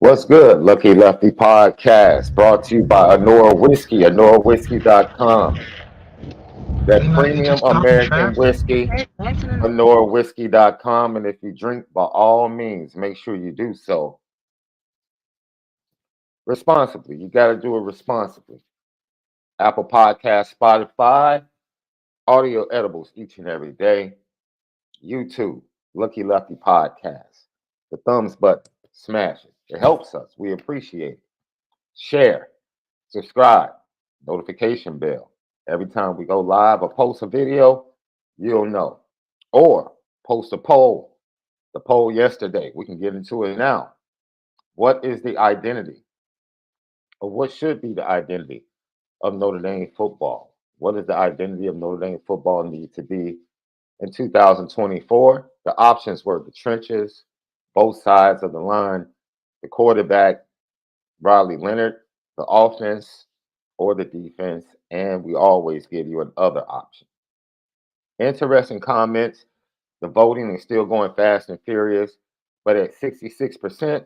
What's good? Lucky Lefty Podcast brought to you by ONORA Whiskey, OnoraWhiskey.com. That You premium just talking American trash. whiskey, OnoraWhiskey.com. And if you drink, by all means, make sure you do so responsibly. You got to do it responsibly. Apple Podcast, Spotify, audio edibles each and every day. YouTube, Lucky Lefty Podcast. The thumbs button, smash it. It helps us. We appreciate it. Share, subscribe, notification bell. Every time we go live or post a video, you'll know. Or post a poll. The poll yesterday, we can get into it now. What is the identity, or what should be the identity of Notre Dame football? What does the identity of Notre Dame football need to be in 2024? The options were the trenches, both sides of the line, the quarterback, Riley Leonard, the offense, or the defense, and we always give you another option. Interesting comments. The voting is still going fast and furious, but at 66%,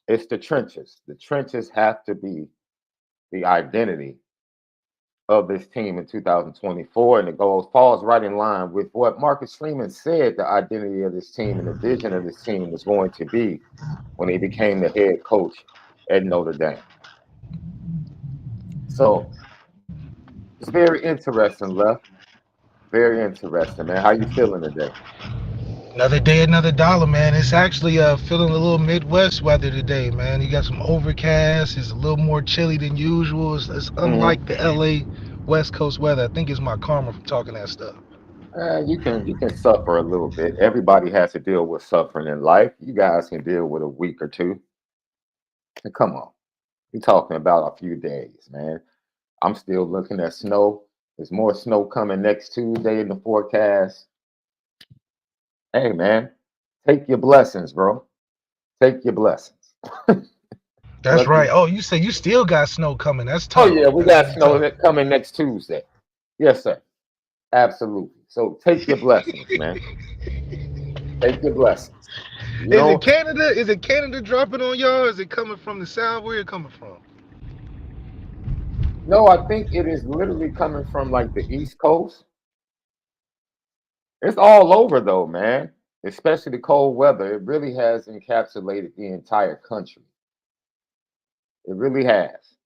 it's the trenches. The trenches have to be the identity of this team in 2024, and it falls right in line with what Marcus Freeman said the identity of this team and the vision of this team was going to be when he became the head coach at Notre Dame. So it's very interesting, Left. Very interesting, man. How you feeling today? Another day, another dollar, man. It's actually feeling a little Midwest weather today, man. You got some overcast. It's a little more chilly than usual. It's Mm-hmm. unlike the LA West Coast weather. I think it's my karma from talking that stuff. You can suffer a little bit. Everybody has to deal with suffering in life. You guys can deal with a week or two. And come on, we're talking about a few days, man. I'm still looking at snow. There's more snow coming next Tuesday in the forecast. Hey, man, take your blessings, bro. Take your blessings. That's Lucky. right. Oh, you say you still got snow coming. That's Oh tough. yeah, we That's got gonna be snow tough. coming next Tuesday. Yes, sir. Absolutely. So take your blessings, man. Take your blessings. You Is it know, Canada? Is it Canada dropping on y'all? Is it coming from the south? Where it coming from? no, I think it is literally coming from like the East Coast. It's all over though, man. Especially the cold weather. It really has encapsulated the entire country. It really has.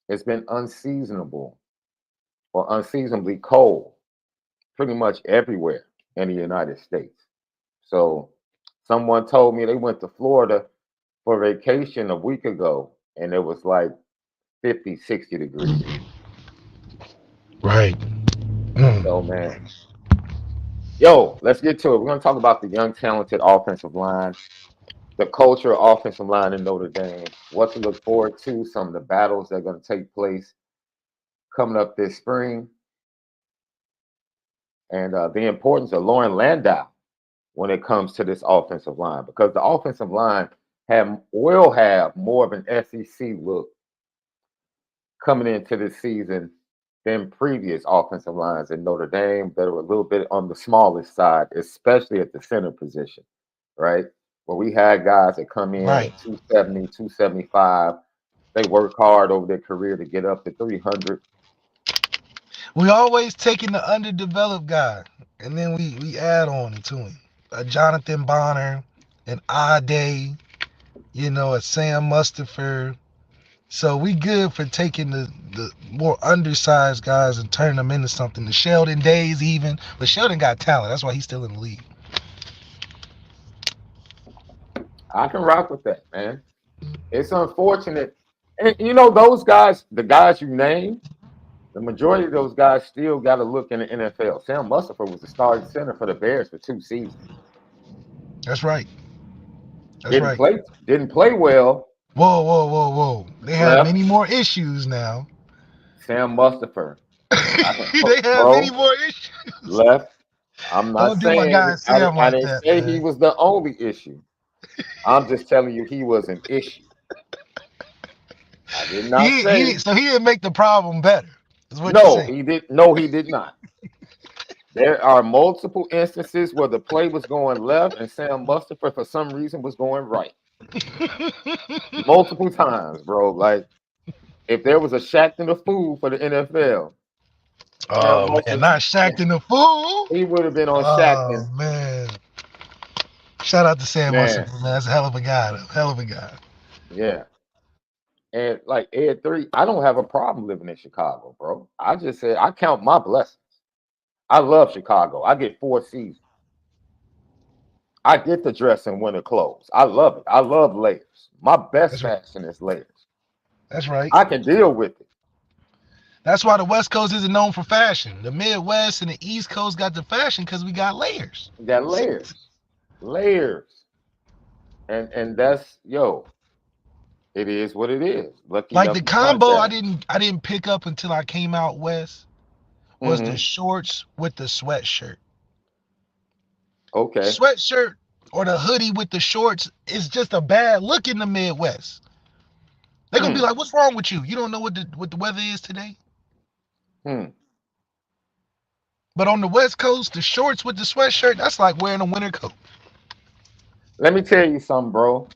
It's been unseasonable or unseasonably cold pretty much everywhere in the United States. So someone told me they went to Florida for vacation a week ago and it was like 50, 60 degrees. Right. So, Mm. man, yo, let's get to it. We're going to talk about the young, talented offensive line, the culture of offensive line in Notre Dame, what to look forward to, some of the battles that are going to take place coming up this spring, and the importance of Lauren Landau when it comes to this offensive line, because the offensive line will have more of an SEC look coming into this season than previous offensive lines in Notre Dame that are a little bit on the smallest side, especially at the center position, right? Where we had guys that come in Right. at 270, 275. They work hard over their career to get up to 300. We always taking the underdeveloped guy, and then we add on to him. A Jonathan Bonner, an Ade, a Sam Mustipher. So we good for taking the more undersized guys and turning them into something. The Sheldon Days even, but Sheldon got talent. That's why he's still in the league. I can rock with that, man. It's unfortunate. And those guys, the guys you named, the majority of those guys still got to look in the NFL. Sam Mustipher was the starting center for the Bears for 2 seasons. That's right. That's Didn't right. play, didn't play well. Whoa, whoa, whoa, whoa. They have Left. many more issues now. Sam Mustipher. I can, They have many bro. more issues. Left. I'm not Don't do my saying guy Sam I like didn't that, say he man. was the only issue. I'm just telling you he was an issue. I did not say So he didn't make the problem better. Is what you're no. saying. He did. No, he did not. There are multiple instances where the play was going left and Sam Mustipher for some reason was going right. multiple times, bro. Like if there was a Shaqtin' a Fool for the NFL, Oh man, not Shaqtin' the Fool. he would have been on Oh Shaqtin'. man. Shout out to Sam Musson, Man, man. That's a hell of a guy. Hell of a guy. yeah. And like Ed 3, I don't have a problem living in Chicago, bro. I just said I count my blessings. I love Chicago. I get 4 seasons. I get to dress in winter clothes. I love it. I love layers. My best fashion is layers. That's right. I can deal with it. That's why the West Coast isn't known for fashion. The Midwest and the East Coast got the fashion because we got layers. We got layers. Layers. And that's, yo, it is what it is. Lucky like the combo I didn't pick up until I came out west was the shorts with the sweatshirt. Okay. Sweatshirt or the hoodie with the shorts is just a bad look in the Midwest. They're gonna be like, "What's wrong with you? You don't know what the weather is today." But on the West Coast, the shorts with the sweatshirt, that's like wearing a winter coat. Let me tell you something, bro.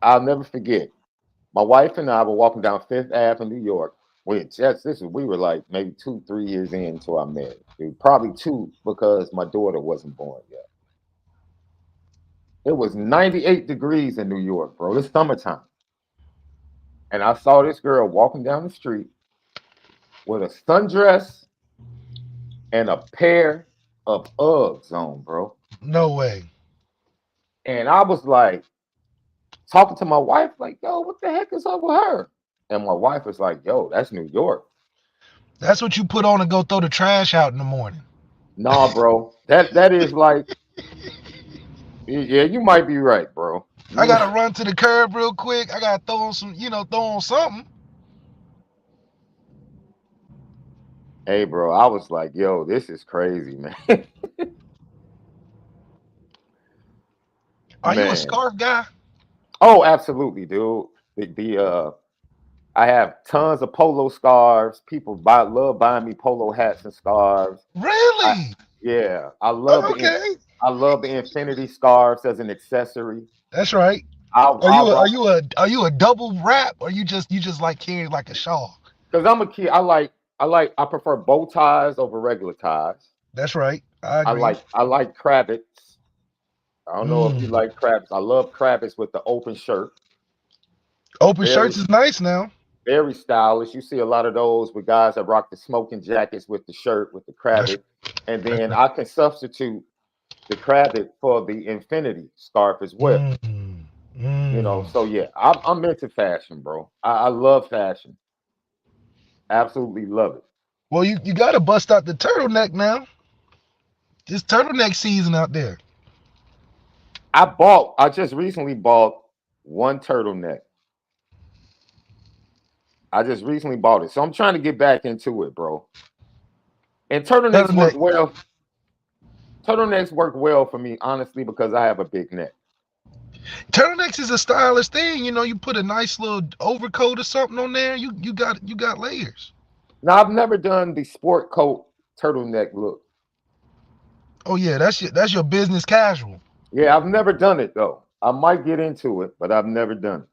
I'll never forget. My wife and I were walking down Fifth Ave in New York. We were like maybe 2-3 years into our marriage. Probably 2 because my daughter wasn't born yet. It was 98 degrees in New York, bro. It's summertime. And I saw this girl walking down the street with a sundress and a pair of Uggs on, bro. No way. And I was like, talking to my wife, like, yo, what the heck is up with her? And my wife was like, yo, that's New York. That's what you put on to go throw the trash out in the morning. Nah, bro. That is like, yeah, you might be right, bro. I gotta run to the curb real quick. I gotta throw on something. Hey, bro, I was like, yo, this is crazy, man. Are you a scarf guy? Oh, absolutely, dude. I have tons of polo scarves. People love buying me polo hats and scarves. Really? Yeah, I love I love the infinity scarves as an accessory. That's right. Are you a double wrap, or you just like carrying like a shawl? Because I'm a kid. I prefer bow ties over regular ties. That's right. I agree. I like cravats. I don't know if you like cravats. I love cravats with the open shirt. Open shirts is nice now. Very stylish. You see a lot of those with guys that rock the smoking jackets with the shirt with the cravat, and then I can substitute the cravat for the infinity scarf as well. You know, so yeah, I'm into fashion, bro. I love fashion. Absolutely love it. Well, you got to bust out the turtleneck now. It's turtleneck season out there. I just recently bought one turtleneck. I just recently bought it. So I'm trying to get back into it, bro. And turtlenecks work well. Turtlenecks work well for me, honestly, because I have a big neck. Turtlenecks is a stylish thing. You know, you put a nice little overcoat or something on there. You got layers. Now, I've never done the sport coat turtleneck look. Oh yeah, that's your business casual. Yeah, I've never done it though. I might get into it, but I've never done it.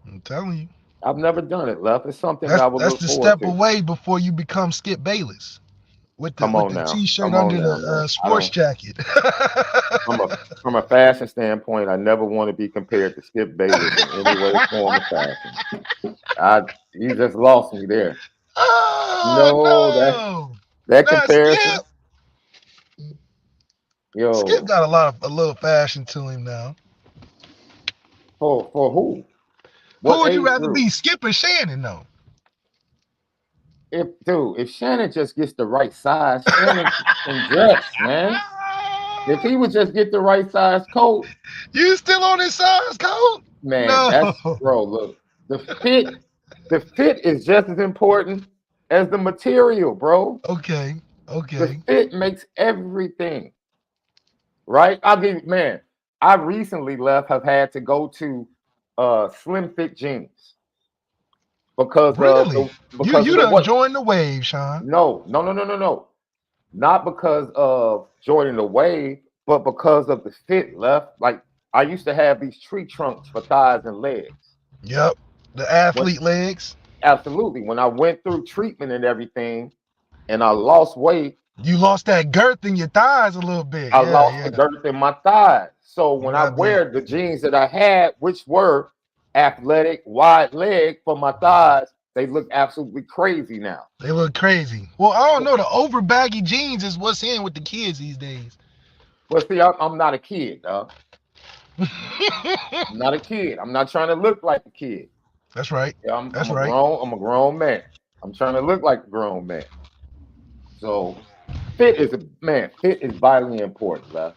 I'm telling you. I've never done it, Left. It's something that I would look forward to. That's the step away before you become Skip Bayless. With the t-shirt under the sports jacket. From a fashion standpoint, I never want to be compared to Skip Bayless in any way, form, or fashion. You just lost me there. Oh, that comparison. Skip. Yo, Skip got a little fashion to him now. For who? Who would you rather be, Skip or Shannon, though? If Shannon just gets the right size, Shannon can dress, man. If he would just get the right size coat. You still on his size coat? Man, bro, look. The fit is just as important as the material, bro. Okay. The fit makes everything. Right? I recently have had to go to slim fit jeans. Because really? You done joined the wave, Sean. No. Not because of joining the wave, but because of the fit, Left. Like I used to have these tree trunks for thighs and legs. Yep. The athlete legs. Absolutely. When I went through treatment and everything, and I lost weight, you lost that girth in your thighs a little bit. I lost the girth in my thighs. So when I wear the jeans that I had, which were athletic, wide leg for my thighs, they look absolutely crazy now. They look crazy. Well, I don't know. The over baggy jeans is what's in with the kids these days. Well, see, I'm not a kid, dog. I'm not a kid. I'm not trying to look like a kid. That's right. Yeah, I'm a grown man. I'm trying to look like a grown man. So fit is vitally important, love.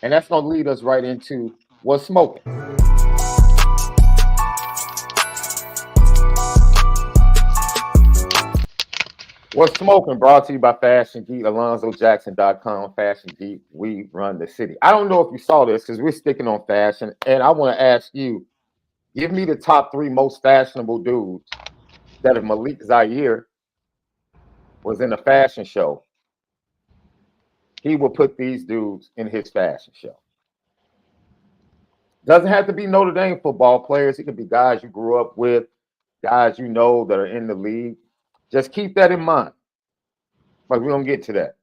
And that's gonna lead us right into what's smoking. What's smoking brought to you by Fashion Geek, AlonzoJackson.com, Fashion Geek, we run the city. I don't know if you saw this because we're sticking on fashion, and I want to ask you, give me the top 3 most fashionable dudes that if Malik Zaire was in a fashion show, he would put these dudes in his fashion show. Doesn't have to be Notre Dame football players. It could be guys you grew up with, guys you know that are in the league. Just keep that in mind. But we're going to get to that.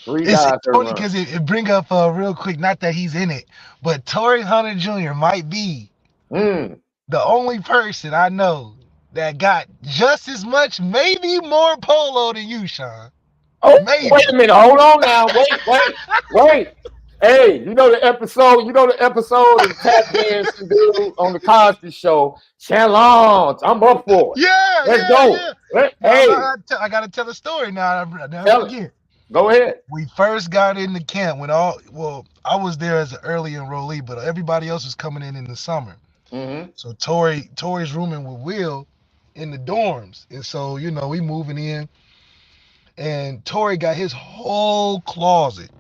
3 guys. It's funny because it bring up real quick, not that he's in it, but Torrey Hunter Jr. might be the only person I know that got just as much, maybe more polo than you, Sean. Oh, maybe. Wait a minute. Hold on now. Wait. Hey, you know the episode of Tap Dancing Dude on the Cosby Show, challenge. I'm up for it. Yeah, let's go. Yeah. Hey, I gotta tell a story now. Go ahead. We first got into camp when I was there as an early enrollee, but everybody else was coming in the summer. So Torrey's rooming with Will in the dorms, and so we moving in, and Torrey got his whole closet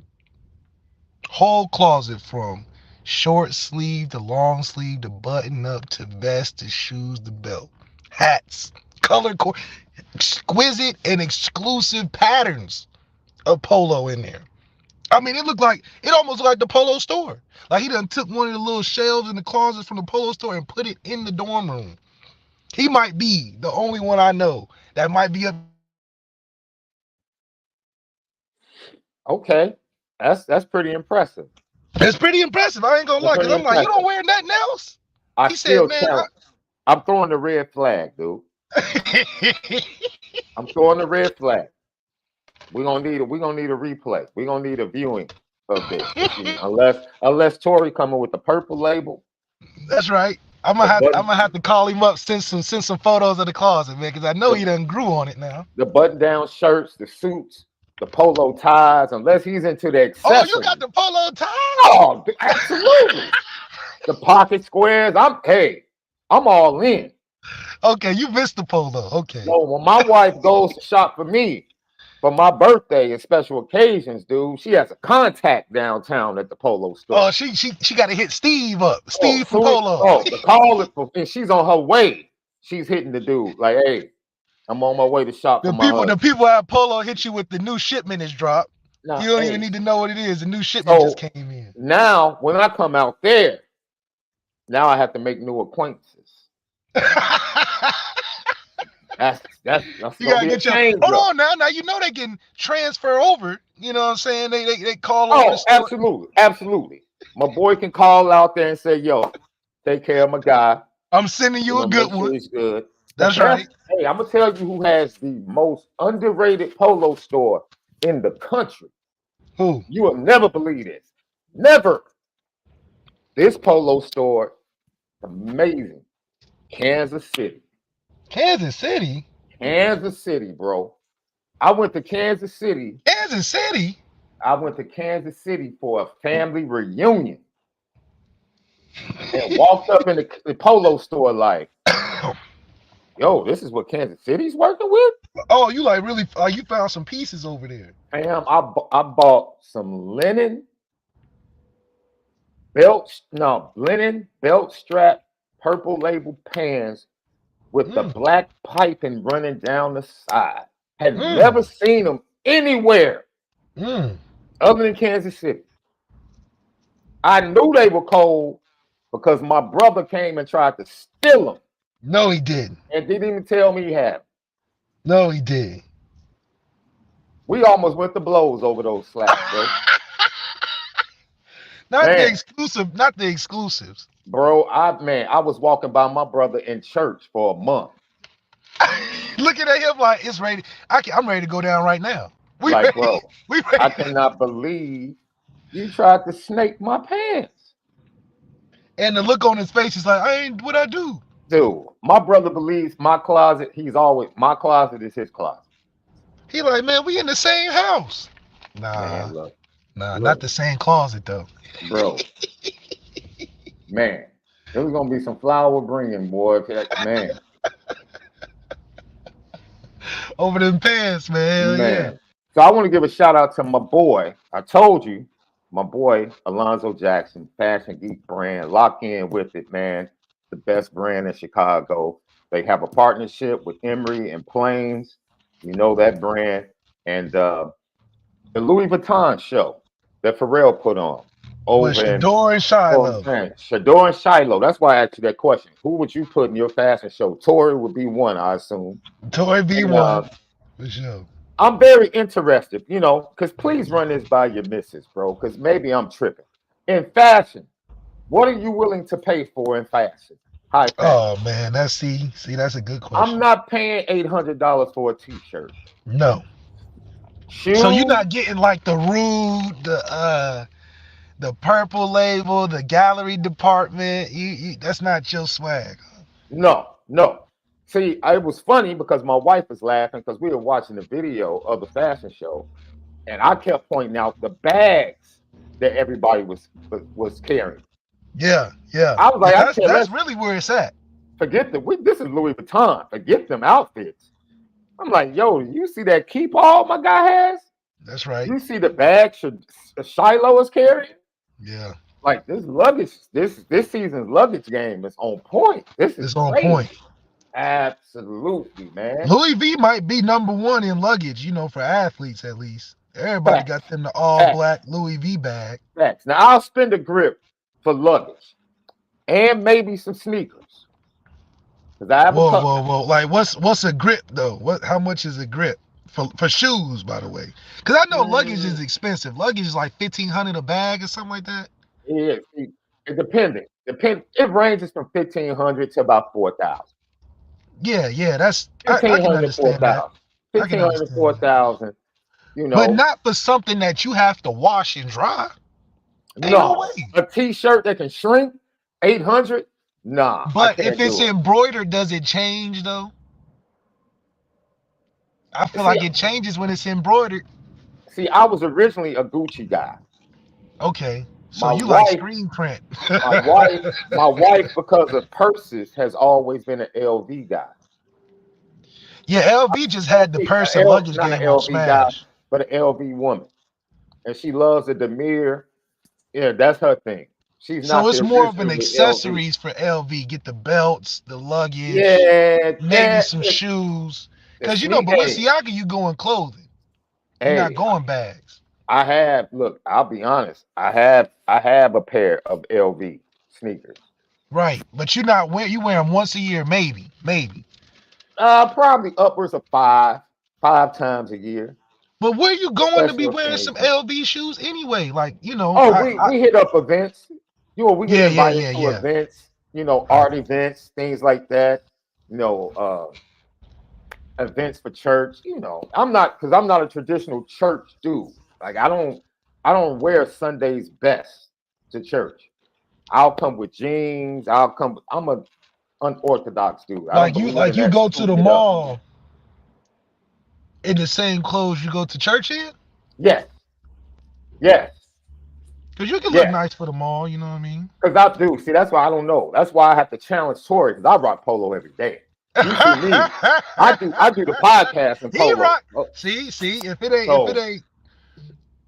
from short sleeve to long sleeve to button up to vest to shoes to belt, hats, color exquisite and exclusive patterns of polo in there. I mean, it almost looked like the polo store. Like he done took one of the little shelves in the closet from the polo store and put it in the dorm room. He might be the only one I know that might be up. Okay. That's pretty impressive. It's pretty impressive. I ain't gonna lie, because I'm like, you don't wear nothing else? He said, man, I'm throwing the red flag, dude. I'm throwing the red flag. We're gonna need a replay. We're gonna need a viewing of this. unless Torrey coming with the purple label. That's right. I'm gonna have to call him up, send some photos of the closet, man, because I know he done grew on it now. The button-down shirts, the suits, the polo ties, unless he's into the accessories. Oh, you got the polo ties? Oh, absolutely. The pocket squares. I'm all in. Okay, you missed the polo. Okay. So when my wife goes to shop for me for my birthday and special occasions, dude, she has a contact downtown at the polo store. Oh, she got to hit Steve up. Steve from Polo. Oh, the call it for, and she's on her way. She's hitting the dude like, hey, I'm on my way to shop for my husband. The people at Polo hit you with the new shipment is dropped. No, you don't even need to know what it is. The new shipment just came in. Now, when I come out there, now I have to make new acquaintances. That's you gotta get your hold on now you know they can transfer over, you know what I'm saying, they call over the store. absolutely my boy can call out there and say, yo, take care of my guy, I'm sending you a good one. He's good. That's right. Hey, I'm gonna tell you who has the most underrated polo store in the country. Who? You will never believe this. Never. This polo store, amazing. Kansas City. Kansas City? Kansas City, bro. I went to Kansas City. Kansas City? I went to Kansas City for a family reunion. And walked up in the polo store like, yo, this is what Kansas City's working with? Oh, you like really, you found some pieces over there. Fam, I bought some linen belt strap, purple label pants with the black piping running down the side. Had never seen them anywhere other than Kansas City. I knew they were cold because my brother came and tried to steal them. No, he didn't. And didn't even tell me he had them. No, he did. We almost went to blows over those slacks, bro. Not Man. the exclusive, not the exclusives. Bro, I was walking by my brother in church for a month. Looking at him like it's ready. I'm ready to go down right now. Like, bro, we ready. I cannot believe you tried to snake my pants. And the look on his face is like, I ain't what I do. Dude, my brother believes my closet, my closet is his closet. He like, man, we in the same house. Nah, Man, look, not the same closet though. Bro. Man, there was gonna be some flower bringing, boy. Man. Over them pants, man. Yeah. So I want to give a shout out to my boy. I told you, my boy Alonzo Jackson, Fashion Geek brand. Lock in with it, man. The best brand in Chicago. They have a partnership with Emory and Plains. You know that brand. And the Louis Vuitton show that Pharrell put on. With Shador and Shiloh. Shador and Shiloh. That's why I asked you that question. Who would you put in your fashion show? Tory would be one, I assume. Tory be one. For sure. I'm very interested, you know, because please run this by your missus, bro, because maybe I'm tripping. In fashion, what are you willing to pay for in fashion? High fashion. Oh, man, that's a good question. I'm not paying $800 for a t-shirt. No. Shoes? So you're not getting like the Rude, the Purple Label, the gallery department. You that's not your swag. No. See, it was funny because my wife was laughing because we were watching the video of the fashion show, and I kept pointing out the bags that everybody was carrying. Yeah. I was like, that's really where it's at. Forget this is Louis Vuitton. Forget them outfits. I'm like, yo, you see that keep all my guy has? That's right. You see the bag Shiloh is carrying? Yeah. Like this luggage, this season's luggage game is on point. It's on point. Absolutely, man. Louis V might be #1 in luggage, you know, for athletes at least. Everybody got them the all black Louis V bag. Facts. Now I'll spend a grip for luggage and maybe some sneakers. Cause I have whoa. Like what's a grip though? How much is a grip for shoes, by the way? Because I know luggage is expensive. Luggage is like $1,500 a bag or something like that. Yeah, it depends. It ranges from $1,500 to about $4,000. Yeah, that's I can understand that. $1,500 to $4,000. You know, but not for something that you have to wash and dry. No way. A t-shirt that can shrink, $800. Nah. But if it's embroidered, does it change though? I feel like it changes when it's embroidered. See, I was originally a Gucci guy. Okay. So you like screen print. my wife, because of purses, has always been an LV guy. Yeah, LV just had the purse and luggage game on smash. Guy, but an LV woman. And she loves the Demir. Yeah, that's her thing. She's so it's more of an accessories for LV. Get the belts, the luggage, maybe some shoes. Because you know, Balenciaga, you go in clothing. You're not going bags. I'll be honest. I have a pair of LV sneakers. Right. But you wear them once a year, maybe. Probably upwards of five times a year. But where you going to be wearing some LV shoes anyway? Like, you know. We hit up events. You know, we get invited to events, you know, art events, things like that. You know, events for church. You know, I'm not a traditional church dude. Like I don't wear Sunday's best to church. I'll come with jeans. I'm an unorthodox dude. You go to the mall in the same clothes you go to church in? Yes. Because you can look nice for the mall, you know what I mean? Because I do. See, that's why I don't know. That's why I have to challenge Tory, because I rock polo every day. You see me. I do the podcast in polo. See, if it ain't,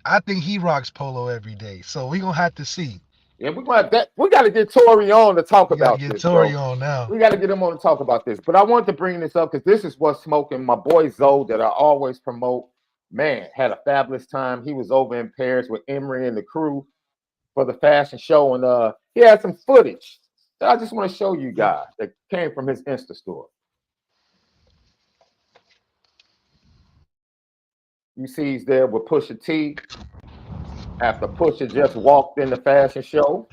I think he rocks polo every day. So we're gonna have to see. Yeah, we got to get Tory on to talk about this. Get Tory on now. We got to get him on to talk about this. But I wanted to bring this up because this is what's smoking. My boy Zoe, that I always promote, man, had a fabulous time. He was over in Paris with Emory and the crew. for the fashion show, and he had some footage that I just want to show you guys that came from his Insta story. You see he's there with Pusha T after Pusha just walked in the fashion show.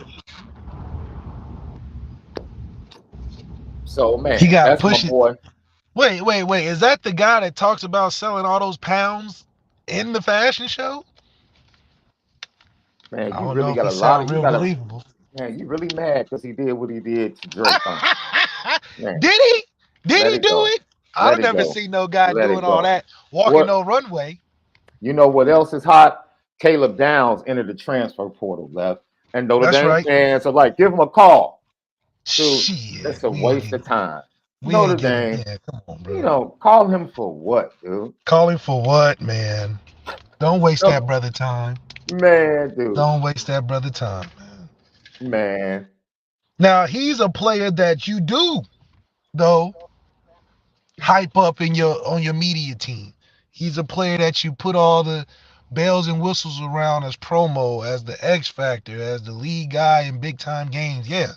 So, man, he got that's my boy. Wait. Is that the guy that talks about selling all those pounds in the fashion show? Man, you really got a lot of believable. Man, you really mad because he did what he did to Drake. Did he? Did he do it? I've never seen no guy doing all that, walking no runway. You know what else is hot? Caleb Downs entered the transfer portal, left. And Notre Dame fans are like, give him a call. Dude, that's a waste of time. Notre Dame, come on, bro. You know, call him for what, dude? Call him for what, man? Don't waste that brother time. Man, dude. Don't waste that brother time, man. Now, he's a player that you do, though, hype up on your media team. He's a player that you put all the bells and whistles around as promo, as the X factor, as the lead guy in big time games. Yeah.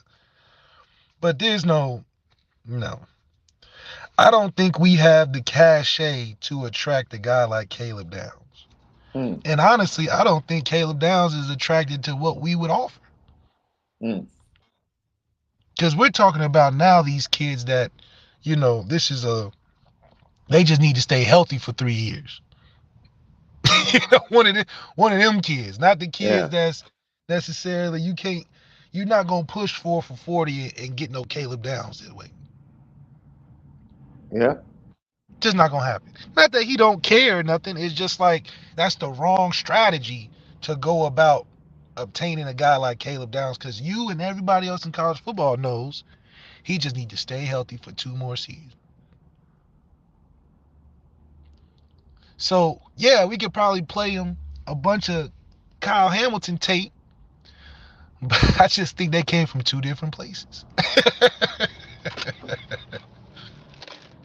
But there's no. I don't think we have the cachet to attract a guy like Caleb Downs. And honestly, I don't think Caleb Downs is attracted to what we would offer. Because we're talking about now these kids that, they just need to stay healthy for 3 years. One of them kids, not the kids that's necessarily you're not gonna push 4 for 40 and get no Caleb Downs that way. Yeah. Just not gonna happen. Not that he don't care or nothing. It's just like that's the wrong strategy to go about obtaining a guy like Caleb Downs, because you and everybody else in college football knows he just need to stay healthy for 2 more seasons. So yeah, we could probably play him a bunch of Kyle Hamilton tape, but I just think they came from 2 different places.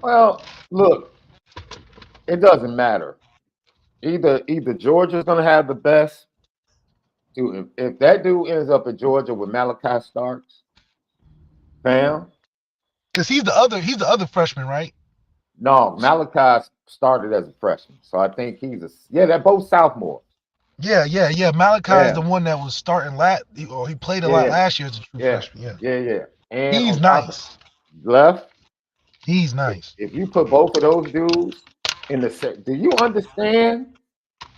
Well, look, it doesn't matter. Either Georgia's gonna have the best. Dude, if that dude ends up at Georgia with MALIK starts, fam. Because he's the other freshman, right? No, MALIK started as a freshman, so I think they're both sophomores. Yeah. MALIK is the one that was starting he played a lot last year as a true freshman. Yeah. And he's nice. Left. He's nice. If you put both of those dudes in the set, do you understand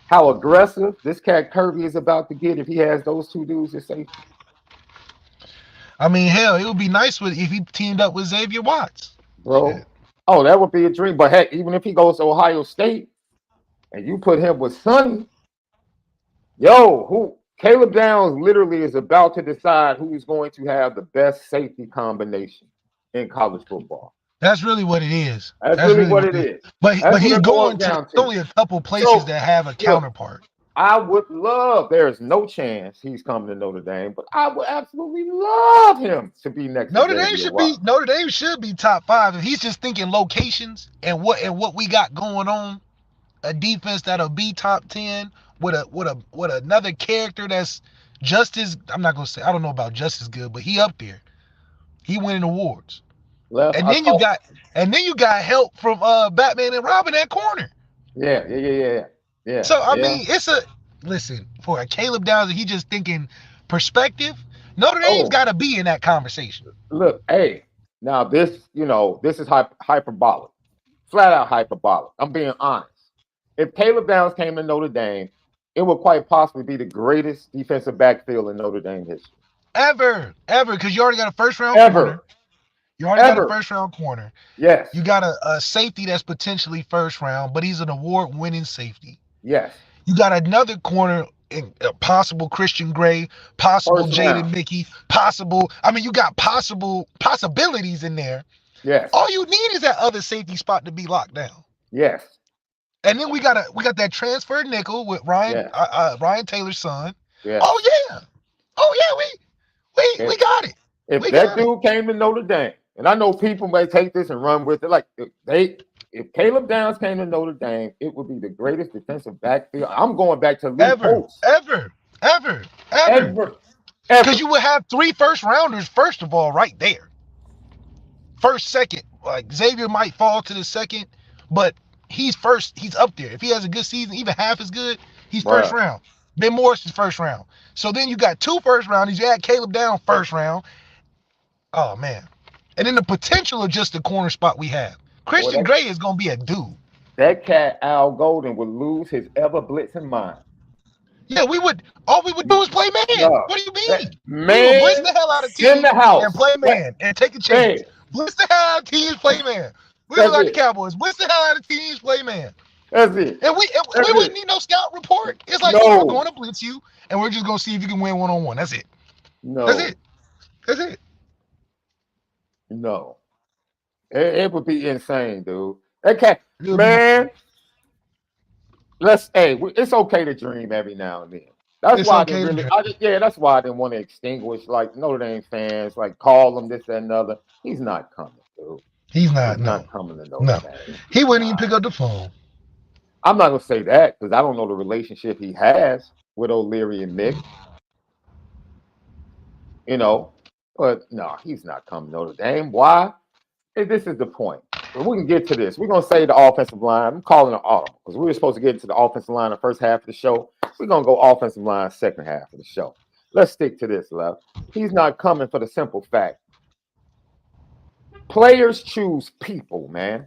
how aggressive this cat Kirby is about to get if he has those 2 dudes at safety? I mean, hell, it would be nice if he teamed up with Xavier Watts. Bro. Yeah. Oh, that would be a dream. But heck, even if he goes to Ohio State and you put him with Sonny, Caleb Downs literally is about to decide who's going to have the best safety combination in college football. That's really what it is. That's really what it is. But he's going to only a couple places that have a counterpart. I would love. There's no chance he's coming to Notre Dame, but I would absolutely love him to be next. Notre Dame should be top 5. If he's just thinking locations and what we got going on, a defense that'll be top 10 with another character that's just as, I'm not gonna say, I don't know about just as good, but he up there. He winning awards. And then you got help from Batman and Robin at corner. Yeah. So I mean, listen, for a Caleb Downs, he just thinking perspective. Notre Dame's got to be in that conversation. Look, hey, now this is hyperbolic, flat out hyperbolic. I'm being honest. If Caleb Downs came to Notre Dame, it would quite possibly be the greatest defensive backfield in Notre Dame history. Ever, because you already got a first round corner. You already got a first round corner. Yes. You got a safety that's potentially first round, but he's an award-winning safety. Yes. You got another corner, possible Christian Gray, possible Jaden Mickey, possible. I mean, you got possibilities in there. Yes. All you need is that other safety spot to be locked down. Yes. And then we got that transfer nickel with Ryan Taylor's son. Yeah. Oh yeah, we got it. If that dude came to Notre Dame, and I know people may take this and run with it, like if Caleb Downs came to Notre Dame, it would be the greatest defensive backfield. I'm going back to Lee Post. Ever. Because you would have 3 first rounders, first of all, right there. First, second. Like Xavier might fall to the second, but he's first. He's up there. If he has a good season, even half as good, he's first Bruh. round. Ben Morris is first round. So then you got 2 first rounders. You add Caleb down first round. Oh man. And then the potential of just the corner spot we have. Christian Gray is gonna be a dude. That cat Al Golden would lose his ever blitzing mind. Yeah, we would. All we would do is play man. No, What do you mean? man, We would blitz the hell out of teams in the house and play man and take a chance. Hey. Blitz the hell out of teams, play man. We look like the Cowboys. Blitz the hell out of teams, play man. That's it. And we wouldn't need no scout report. It's like we're going to blitz you, and we're just gonna see if you can win 1-on-1. That's it. No, That's it. That's it. No, it would be insane, dude. That cat, man. It's okay to dream every now and then. That's why that's why I didn't want to extinguish like Notre Dame fans, like call them this, that, and other. He's not coming, dude. He's not coming to Notre Dame. He wouldn't even pick up the phone. I'm not gonna say that because I don't know the relationship he has with O'Leary and Nick. You know, but no, he's not coming to Notre Dame. Why? Hey, this is the point. But we can get to this. We're gonna say the offensive line. I'm calling it autumn because we were supposed to get into the offensive line the first half of the show. We're gonna go offensive line second half of the show. Let's stick to this, Lev. He's not coming for the simple fact. Players choose people, man.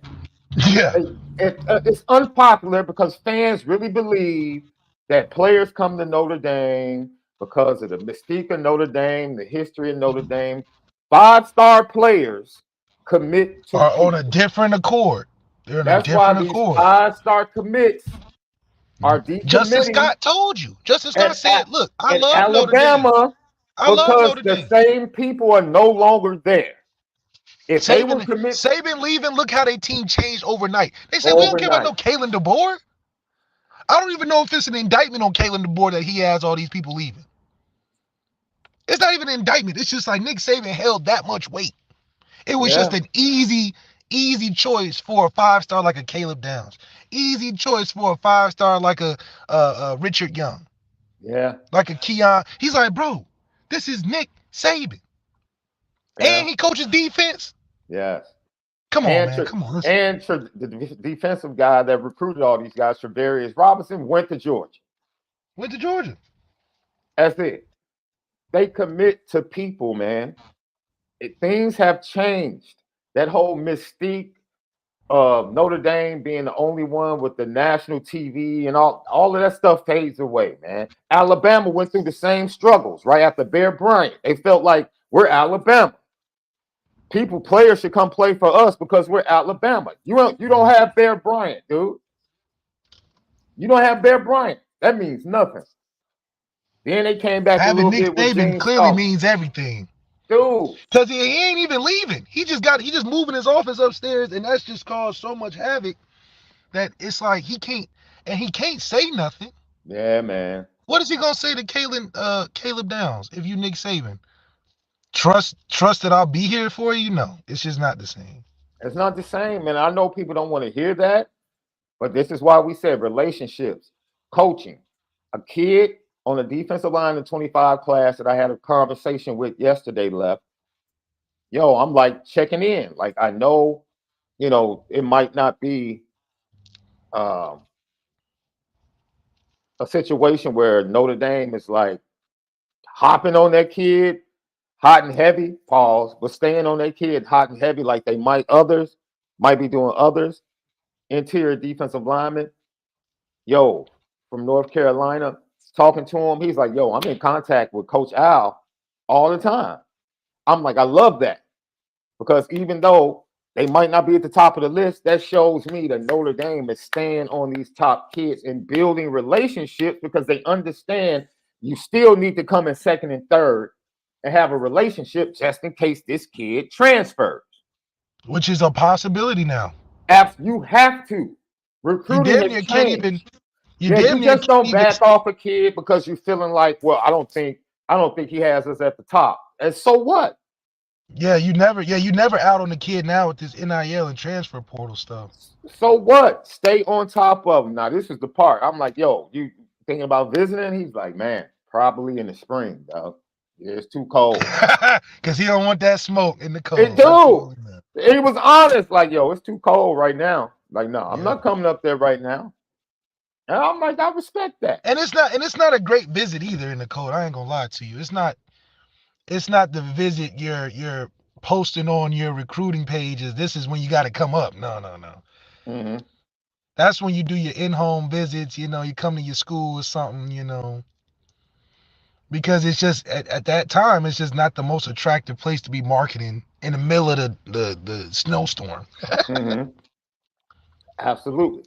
Yeah. It's unpopular because fans really believe that players come to Notre Dame because of the mystique of Notre Dame, the history of Notre Dame. 5-star players commit to on a different accord. They're in a different accord. 5-star commits are decommitting. Justin Scott told you. Justin Scott said, "Look, I love Alabama Notre Dame. I love Notre Dame. The same people are no longer there. If Saban leaving, look how their team changed overnight. They said we don't care about no Kalen DeBoer. I don't even know if it's an indictment on Kalen DeBoer that he has all these people leaving. It's not even an indictment. It's just like Nick Saban held that much weight. It was just an easy choice for a 5-star like a Caleb Downs. Easy choice for a 5-star like a Richard Young. Yeah. Like a Keon. He's like, bro, this is Nick Saban. Yeah. And he coaches defense. Yes. Come on, man. Come on. And the defensive guy that recruited all these guys, Travarius Robinson, went to Georgia. That's it. They commit to people, man. Things have changed. That whole mystique of Notre Dame being the only one with the national TV and all of that stuff fades away, man. Alabama went through the same struggles right after Bear Bryant. They felt like we're Alabama. Players should come play for us because we're Alabama. You don't have Bear Bryant, dude. You don't have Bear Bryant. That means nothing. Then they came back a little bit with James clearly means everything. Dude. Because he ain't even leaving. He just moving his office upstairs, and that's just caused so much havoc that it's like he can't say nothing. Yeah, man. What is he gonna say to Caleb Downs if you Nick Saban? Trust that I'll be here for you? No, it's just not the same. It's not the same, man. I know people don't want to hear that, but this is why we said relationships, coaching. A kid on the defensive line in 25 class that I had a conversation with yesterday left. Yo, I'm like checking in. Like I know, it might not be a situation where Notre Dame is like hopping on that kid hot and heavy, pause, but staying on that kid hot and heavy like they might be doing others, interior defensive linemen. Yo, from North Carolina, talking to him, he's like, yo, I'm in contact with Coach Al all the time. I'm like, I love that. Because even though they might not be at the top of the list, that shows me that Notre Dame is staying on these top kids and building relationships because they understand you still need to come in second and third and have a relationship just in case this kid transfers. Which is a possibility now. You have to. Recruiting has changed. You just don't back off a kid because you're feeling like, well, I don't think he has us at the top. And so what? Yeah, you never out on the kid now with this NIL and transfer portal stuff. So what? Stay on top of him. Now, this is the part. I'm like, yo, you thinking about visiting? He's like, man, probably in the spring, dog. Yeah, it's too cold. Because he don't want that smoke in the cold. It do. He was honest, like, yo, it's too cold right now. Like, no, I'm not coming up there right now. And I'm like, I respect that. And it's not a great visit either in the cold. I ain't gonna lie to you. It's not the visit you're posting on your recruiting pages. This is when you got to come up. No. Mm-hmm. That's when you do your in-home visits. You come to your school or something. Because it's just at that time, it's just not the most attractive place to be marketing in the middle of the snowstorm. Mm-hmm. Absolutely.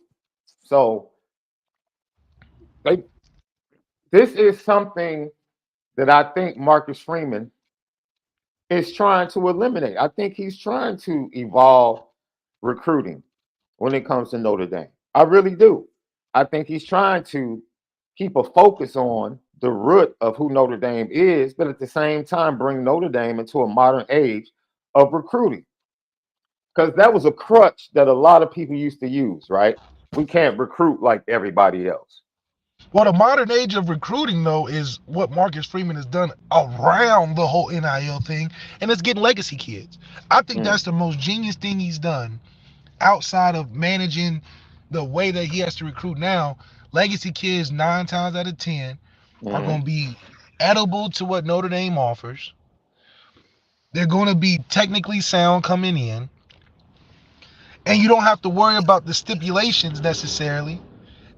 So this is something that I think Marcus Freeman is trying to eliminate. I think he's trying to evolve recruiting when it comes to Notre Dame. I really do. I think he's trying to keep a focus on the root of who Notre Dame is, but at the same time bring Notre Dame into a modern age of recruiting. Because that was a crutch that a lot of people used to use, right? We can't recruit like everybody else. Well, the modern age of recruiting, though, is what Marcus Freeman has done around the whole NIL thing, and it's getting legacy kids. I think that's the most genius thing he's done outside of managing the way that he has to recruit now. Legacy kids, 9 times out of 10, are going to be edible to what Notre Dame offers. They're going to be technically sound coming in, and you don't have to worry about the stipulations necessarily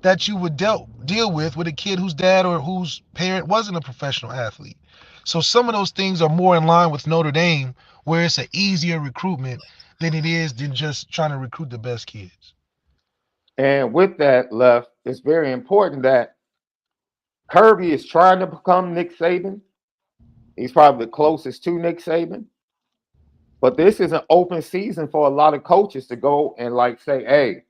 that you would deal with a kid whose dad or whose parent wasn't a professional athlete. So some of those things are more in line with Notre Dame, where it's an easier recruitment than it is than just trying to recruit the best kids. And with that, Left, it's very important that Kirby is trying to become Nick Saban. He's probably the closest to Nick Saban. But this is an open season for a lot of coaches to go and say, hey,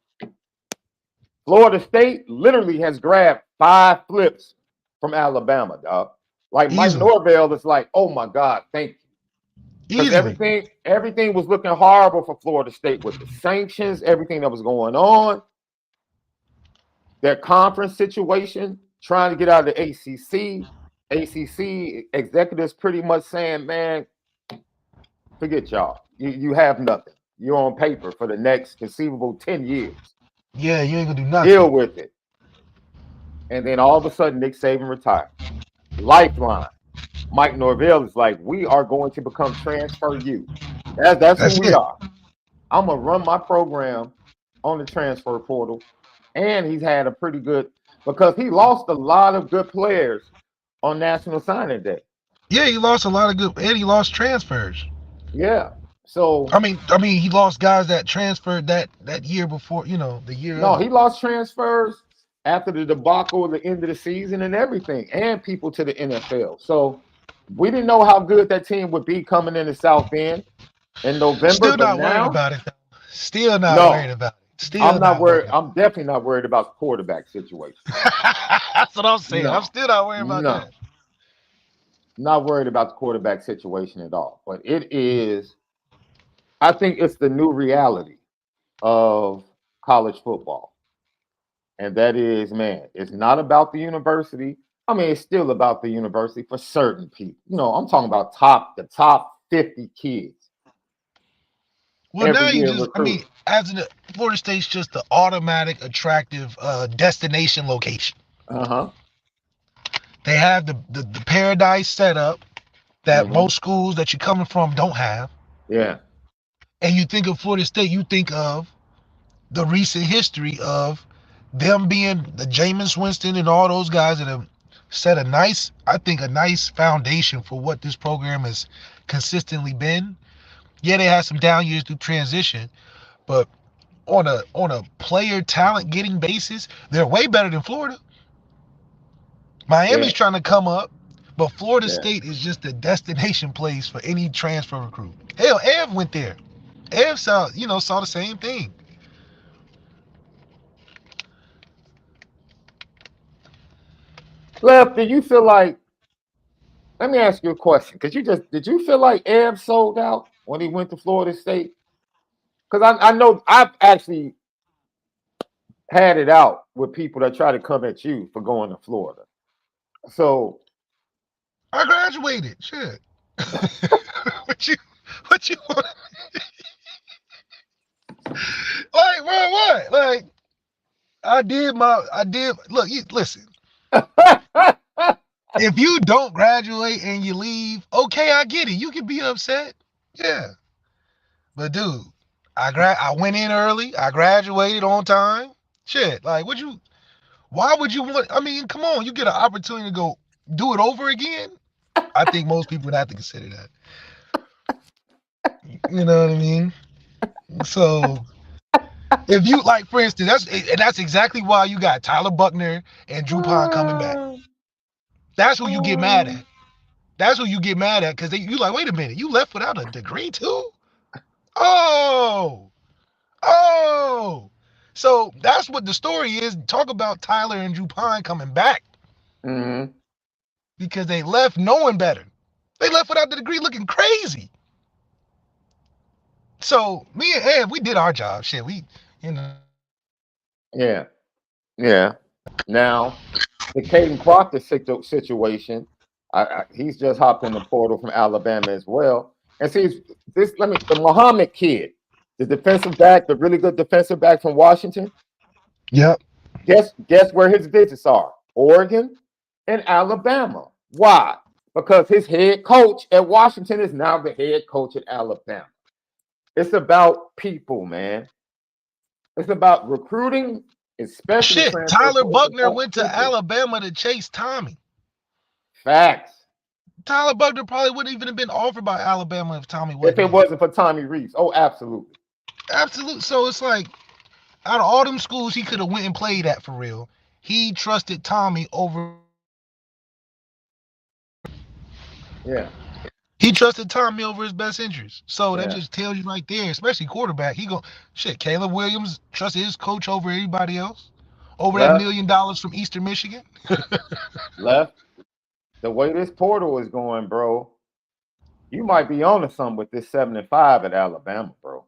Florida State literally has grabbed 5 flips from Alabama, dog. Like Mike Norvell is like, oh my God, thank you. Because everything was looking horrible for Florida State with the sanctions, everything that was going on. Their conference situation, trying to get out of the ACC. ACC executives pretty much saying, man, forget y'all. You have nothing. You're on paper for the next conceivable 10 years. Yeah, you ain't gonna do nothing. Deal with it. And then all of a sudden, Nick Saban retired. Lifeline. Mike Norvell is like, we are going to become transfer you. That's who we are. I'm going to run my program on the transfer portal. And he's had a pretty good, because he lost a lot of good players on National Signing Day. Yeah, he lost a lot of good, and he lost transfers. Yeah. So I mean, he lost guys that transferred that year before, the year. No, he lost transfers after the debacle at the end of the season and everything, and people to the NFL. So we didn't know how good that team would be coming into South Bend in November. Still not worried about it, though. Still not worried about it. Still I'm not worried. I'm definitely not worried about the quarterback situation. That's what I'm saying. I'm still not worried about that. Not worried about the quarterback situation at all. But it is, I think it's the new reality of college football. And that is, man, it's not about the university. I mean, it's still about the university for certain people. I'm talking about the top 50 kids. Well, now you just, as the Florida State's just the automatic, attractive destination location. They have the paradise setup that most schools that you're coming from don't have. Yeah. And you think of Florida State, you think of the recent history of them being the Jameis Winston and all those guys that have set a nice foundation for what this program has consistently been. Yeah, they had some down years through transition, but on a player talent getting basis, they're way better than Florida. Miami's trying to come up, but Florida State is just a destination place for any transfer recruit. Hell, Ev went there. Ev saw the same thing. Left, do you feel like, let me ask you a question, because did you feel like Ev sold out when he went to Florida State? Because I know I've actually had it out with people that try to come at you for going to Florida. So I graduated. Shit. what you want? Like, bro, what? Like, I did look, listen. If you don't graduate and you leave, okay, I get it. You can be upset. Yeah. But dude, I went in early. I graduated on time. Shit. Like, why would you want, I mean, come on, you get an opportunity to go do it over again. I think most people would have to consider that. You know what I mean? So if you like, for instance, that's exactly why you got Tyler Buckner and Drew Pond coming back. That's who you get mad at. That's who you get mad at because you like, wait a minute, you left without a degree too? Oh. So that's what the story is. Talk about Tyler and Drew Pond coming back. Mm-hmm. Because they left knowing better. They left without the degree looking crazy. So me and Ed, we did our job. Shit, we, you know. Yeah. Yeah. Now, the Caden Proctor situation, he's just hopped in the portal from Alabama as well. And see, the Muhammad kid, the defensive back, the really good defensive back from Washington. Yep. Guess where his visits are? Oregon and Alabama. Why? Because his head coach at Washington is now the head coach at Alabama. It's about people, man. It's about recruiting, especially. Shit, Tyler Buckner went to Alabama to chase Tommy. Facts. Tyler Buckner probably wouldn't even have been offered by Alabama if Tommy wasn't. If it wasn't for Tommy Rees. Oh, absolutely. Absolutely. So it's like, out of all them schools he could have went and played at for real, he trusted Tommy over. Yeah. He trusted Tommy over his best interest. So that just tells you right there, especially quarterback. Caleb Williams trusted his coach over anybody else. Over that $1 million from Eastern Michigan. Left. The way this portal is going, bro, you might be on to something with this 7-5 at Alabama, bro.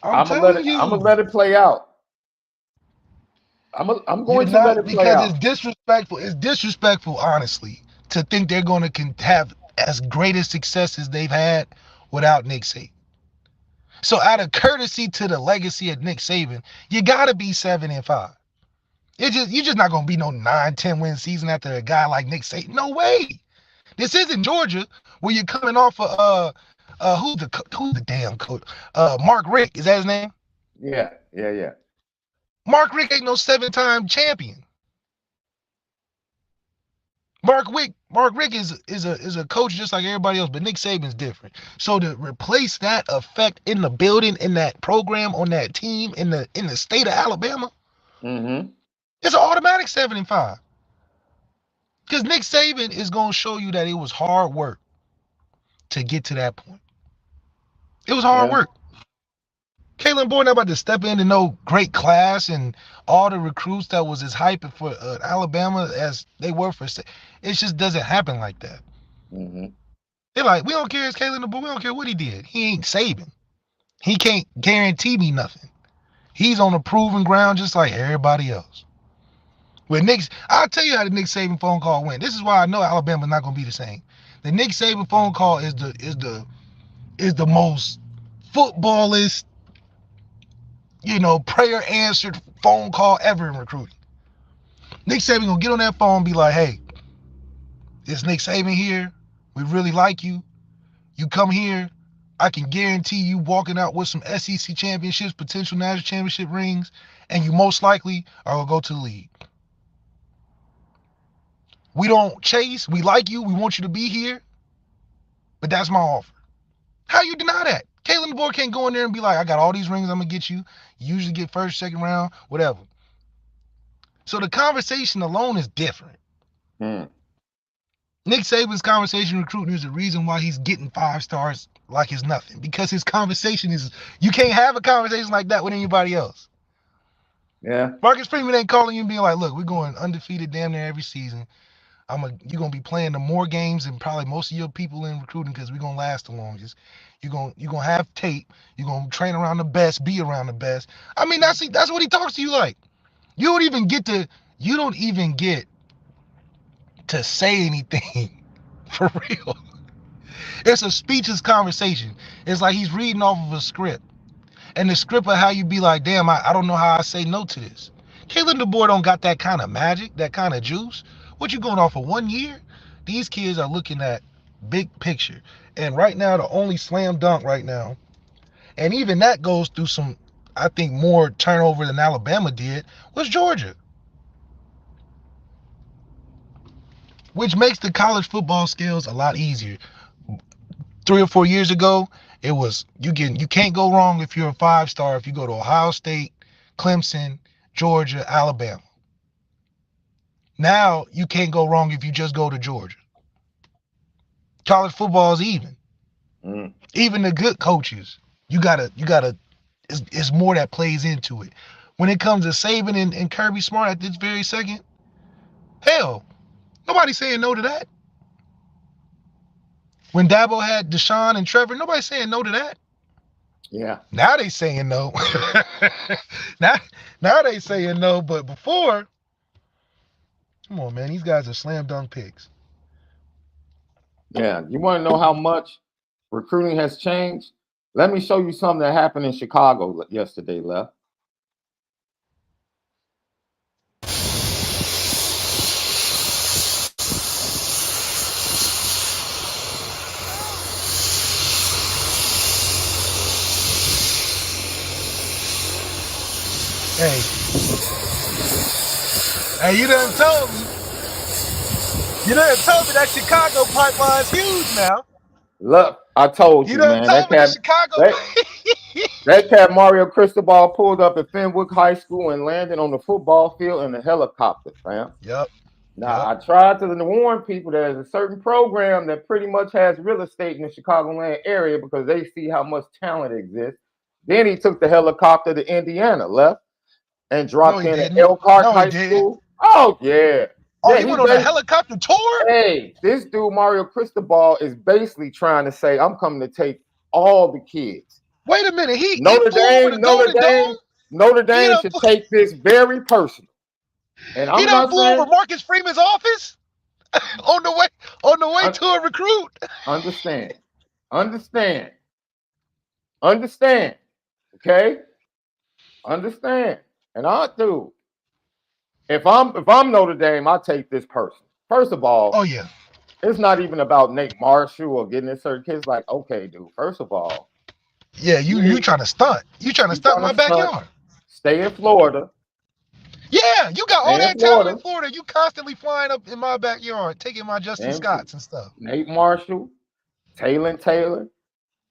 I'm gonna let it play out. I'm going to let it play out. Because it's disrespectful. It's disrespectful, honestly, to think they're going to have as great a success as they've had without Nick Saban. So out of courtesy to the legacy of Nick Saban, you gotta be 7-5. You're just not gonna be no 9-10 win season after a guy like Nick Saban. No way. This isn't Georgia where you're coming off of who's the damn coach? Mark Richt, is that his name? Yeah. Mark Richt ain't no 7-time champion. Mark Richt is a coach just like everybody else, but Nick Saban's different. So to replace that effect in the building, in that program, on that team, in the state of Alabama, it's an automatic 7-5. Because Nick Saban is gonna show you that it was hard work to get to that point. It was hard work. Kalen Boyd not about to step into no great class and all the recruits that was as hype for Alabama as they were for. It just doesn't happen like that. They're like, we don't care it's Kalen Boyd. We don't care what he did. He ain't Saban. He can't guarantee me nothing. He's on a proven ground just like everybody else. I'll tell you how the Nick Saban phone call went. This is why I know Alabama's not gonna be the same. The Nick Saban phone call is the most footballist, prayer answered phone call ever in recruiting. Nick Saban gonna get on that phone and be like, hey, it's Nick Saban here. We really like you. You come here, I can guarantee you walking out with some SEC championships, potential national championship rings, and you most likely are gonna go to the league. We don't chase, we like you, we want you to be here, but that's my offer. How you deny that? Kalen DeBoer can't go in there and be like, I got all these rings I'm gonna get you. You usually get first, second round, whatever. So the conversation alone is different. Nick Saban's conversation recruiting is the reason why he's getting 5 stars like it's nothing. Because his conversation is, you can't have a conversation like that with anybody else. Yeah. Marcus Freeman ain't calling you and being like, look, we're going undefeated damn near every season. You're going to be playing the more games than probably most of your people in recruiting because we're going to last the longest. You're going to have tape. You're going to train around the best, be around the best. I mean, that's what he talks to you like. You don't even get to say anything For real. It's a speechless conversation. It's like he's reading off of a script. And the script of how you be like, damn, I don't know how I say no to this. Kalen DeBoer don't got that kind of magic, that kind of juice. What you going off for 1 year? These kids are looking at big picture. And right now, the only slam dunk right now, and even that goes through some, I think, more turnover than Alabama did, was Georgia. Which makes the college football skills a lot easier. 3 or 4 years ago, it was you can't go wrong if you're a 5-star if you go to Ohio State, Clemson, Georgia, Alabama. Now you can't go wrong if you just go to Georgia. College football is even. Even the good coaches, you gotta it's more that plays into it. When it comes to Saban and Kirby Smart at this very second, hell, nobody's saying no to that. When Dabo had Deshaun and Trevor, nobody's saying no to that. Yeah. Now they saying no. now they saying no, but before, come on, man, these guys are slam dunk picks. Yeah. You want to know how much recruiting has changed? Let me show you something that happened in Chicago yesterday, Left. Hey, you done told me. You done told me that Chicago pipeline's huge now. Look, I told you, man. That cat Mario Cristobal pulled up at Fenwick High School and landed on the football field in a helicopter, fam. Yep. Now, I tried to warn people there's a certain program that pretty much has real estate in the Chicagoland area because they see how much talent exists. Then he took the helicopter to Indiana, Left, and dropped in at Elkhart High School. Oh, yeah. Oh, he went on a helicopter tour? Hey, this dude, Mario Cristobal, is basically trying to say, I'm coming to take all the kids. Wait a minute. Notre Dame should take this very personal. And I'm not flew over Marcus Freeman's office on the way to a recruit. Understand. Okay? Understand. And I do. If I'm Notre Dame, I take this person. First of all, oh yeah, it's not even about Nate Marshall or getting this certain kids. Like, okay, dude. First of all, yeah, you trying to stunt? You trying to stunt my backyard? Stay in Florida. Yeah, you got all that talent in Florida. You constantly flying up in my backyard, taking my Justin Scotts and stuff. Nate Marshall, Taylor,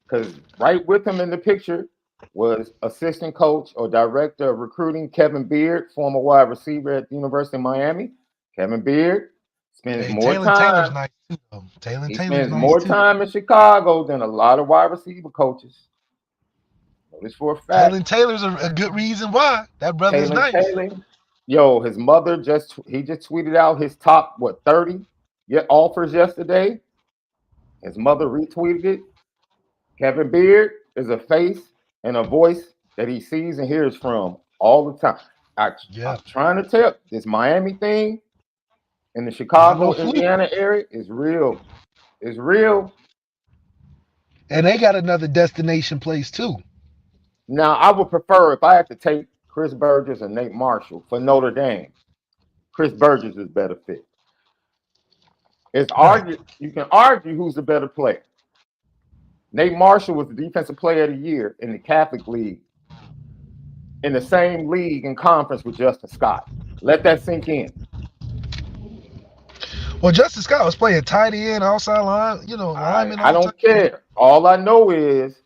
because right with him in the picture was assistant coach or director of recruiting Kevin Beard, former wide receiver at the University of Miami. Kevin Beard spends more time. Taylor's nice too, though. He spends more time in Chicago than a lot of wide receiver coaches. This for a fact. Taylor's a good reason why. That brother's nice. Yo, his mother just tweeted out his top 30 offers yesterday. His mother retweeted it. Kevin Beard is a face and a voice that he sees and hears from all the time. I'm trying to tell this Miami thing in the Chicago, Indiana area is real. It's real. And they got another destination place too. Now, I would prefer if I had to take Chris Burgess and Nate Marshall for Notre Dame. Chris Burgess is better fit. You can argue who's the better player. Nate Marshall was the defensive player of the year in the Catholic League, in the same league and conference with Justin Scott. Let that sink in. Well, Justin Scott was playing tight end, outside line, lineman. I don't care. All I know is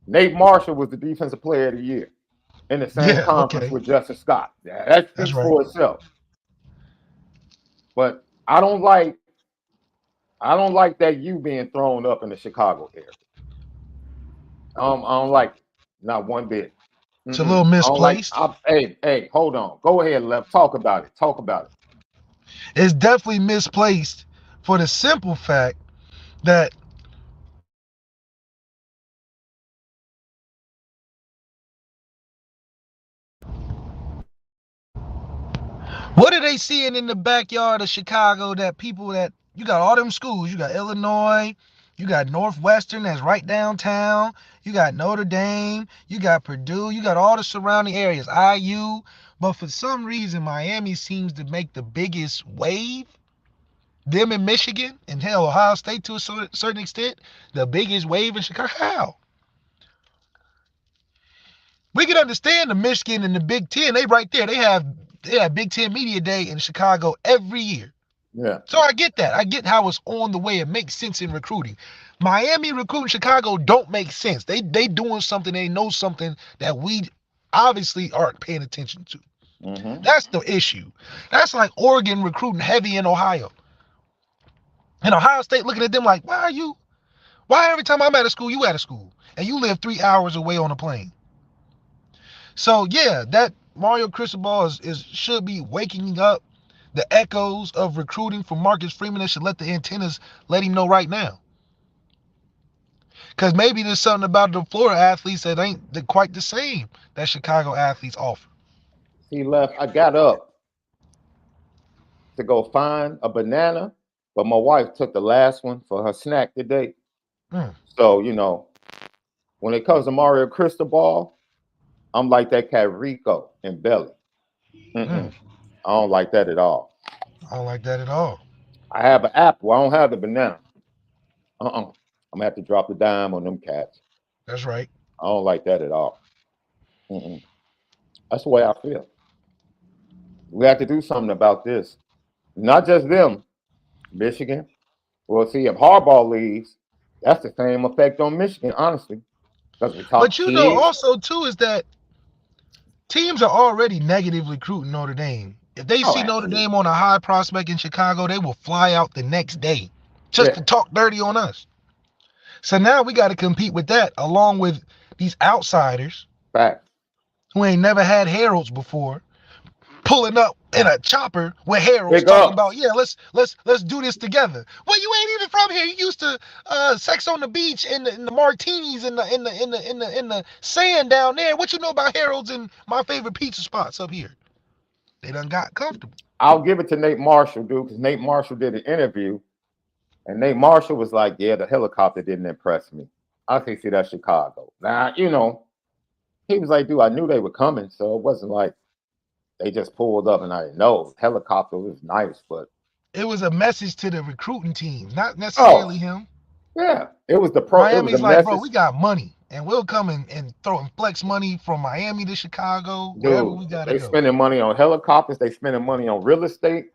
Nate Marshall was the defensive player of the year in the same conference with Justin Scott. That speaks for itself. But I don't like that you being thrown up in the Chicago area. I don't like it. Not one bit. It's a little misplaced. Hey, hold on. Go ahead, Left. Talk about it. It's definitely misplaced for the simple fact that what are they seeing in the backyard of Chicago that people that You got all them schools. You got Illinois. You got Northwestern that's right downtown. You got Notre Dame. You got Purdue. You got all the surrounding areas. IU. But for some reason, Miami seems to make the biggest wave. Them in Michigan and hell, Ohio State to a certain extent, the biggest wave in Chicago. How? We can understand the Michigan and the Big Ten. They right there. They have Big Ten Media Day in Chicago every year. Yeah. So I get that. I get how it's on the way. It makes sense in recruiting. Miami recruiting Chicago don't make sense. They doing something. They know something that we obviously aren't paying attention to. Mm-hmm. That's the issue. That's like Oregon recruiting heavy in Ohio. And Ohio State looking at them like, why every time I'm at a school, you at a school? And you live 3 hours away on a plane. So yeah, that Mario Cristobal should be waking up the echoes of recruiting from Marcus Freeman. That should let the antennas let him know right now. Because maybe there's something about the Florida athletes that ain't quite the same that Chicago athletes offer. He left. I got up to go find a banana, but my wife took the last one for her snack today. So, you know, when it comes to Mario Cristobal, I'm like that cat Rico in Belly. I don't like that at all. I don't like that at all. I have an apple. I don't have the banana. I'm gonna have to drop the dime on them cats. That's right. I don't like that at all. That's the way I feel. We have to do something about this. Not just them, Michigan. Well, see, if Harbaugh leaves, that's the same effect on Michigan, honestly. But you know, also too, is that teams are already negatively recruiting Notre Dame. If they see Notre Dame on a high prospect in Chicago, they will fly out the next day just to talk dirty on us. So now we got to compete with that, along with these outsiders who ain't never had heralds before, pulling up in a chopper with heralds talking about, yeah, let's do this together. Well, you ain't even from here. You used to sex on the beach in the martinis in the sand down there. What you know about heralds and my favorite pizza spots up here? They done got comfortable. I'll give it to Nate Marshall, dude, because Nate Marshall did an interview, and Nate Marshall was like, yeah, the helicopter didn't impress me. I think, see, that's Chicago. Now, you know, he was like, dude, I knew they were coming, so it wasn't like they just pulled up and I didn't know. Helicopter was nice, but it was a message to the recruiting team, not necessarily him. Yeah, it was the pro. Miami's like, bro, we got money, and we'll come and throw and flex money from Miami to Chicago, wherever we gotta go. They spending money on helicopters. They spending money on real estate.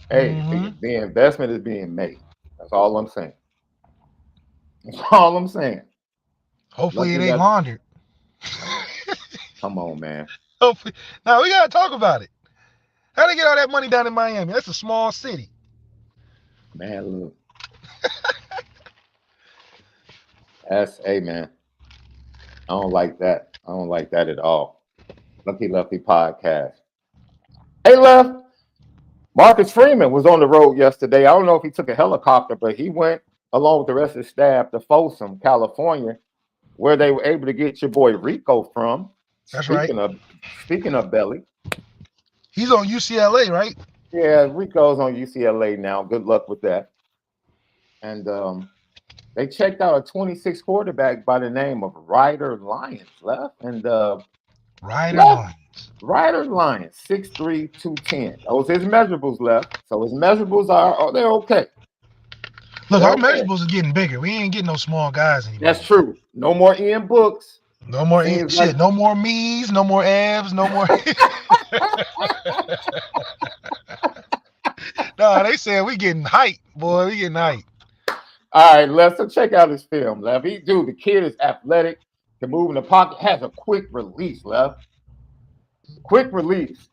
The investment is being made. That's all I'm saying. That's all I'm saying. Hopefully it ain't laundered. Come on, man. Hopefully. Now we gotta talk about it. How they get all that money down in Miami? That's a small city. Man, look. Hey, man. I don't like that. I don't like that at all. Lucky Lefty podcast. Hey, Left. Marcus Freeman was on the road yesterday. I don't know if he took a helicopter, but he went along with the rest of the staff to Folsom, California, where they were able to get your boy Rico from. That's Speaking of Belly. He's on UCLA, right? Yeah, Rico's on UCLA now. Good luck with that. And they checked out a 26 quarterback by the name of Ryder Lyons, Left. And Ryder Lyons, 6'3", 210. Those his measurables, Left. So his measurables they're okay. Look, our measurables are getting bigger. We ain't getting no small guys anymore. That's true. No more Ian Books. No more shit. No more me's. No more abs. No more. No, they said we getting height, boy. We getting height. All right, let's check out his film, Lev. The kid is athletic, can move in the pocket, has a quick release, Lev. Quick release.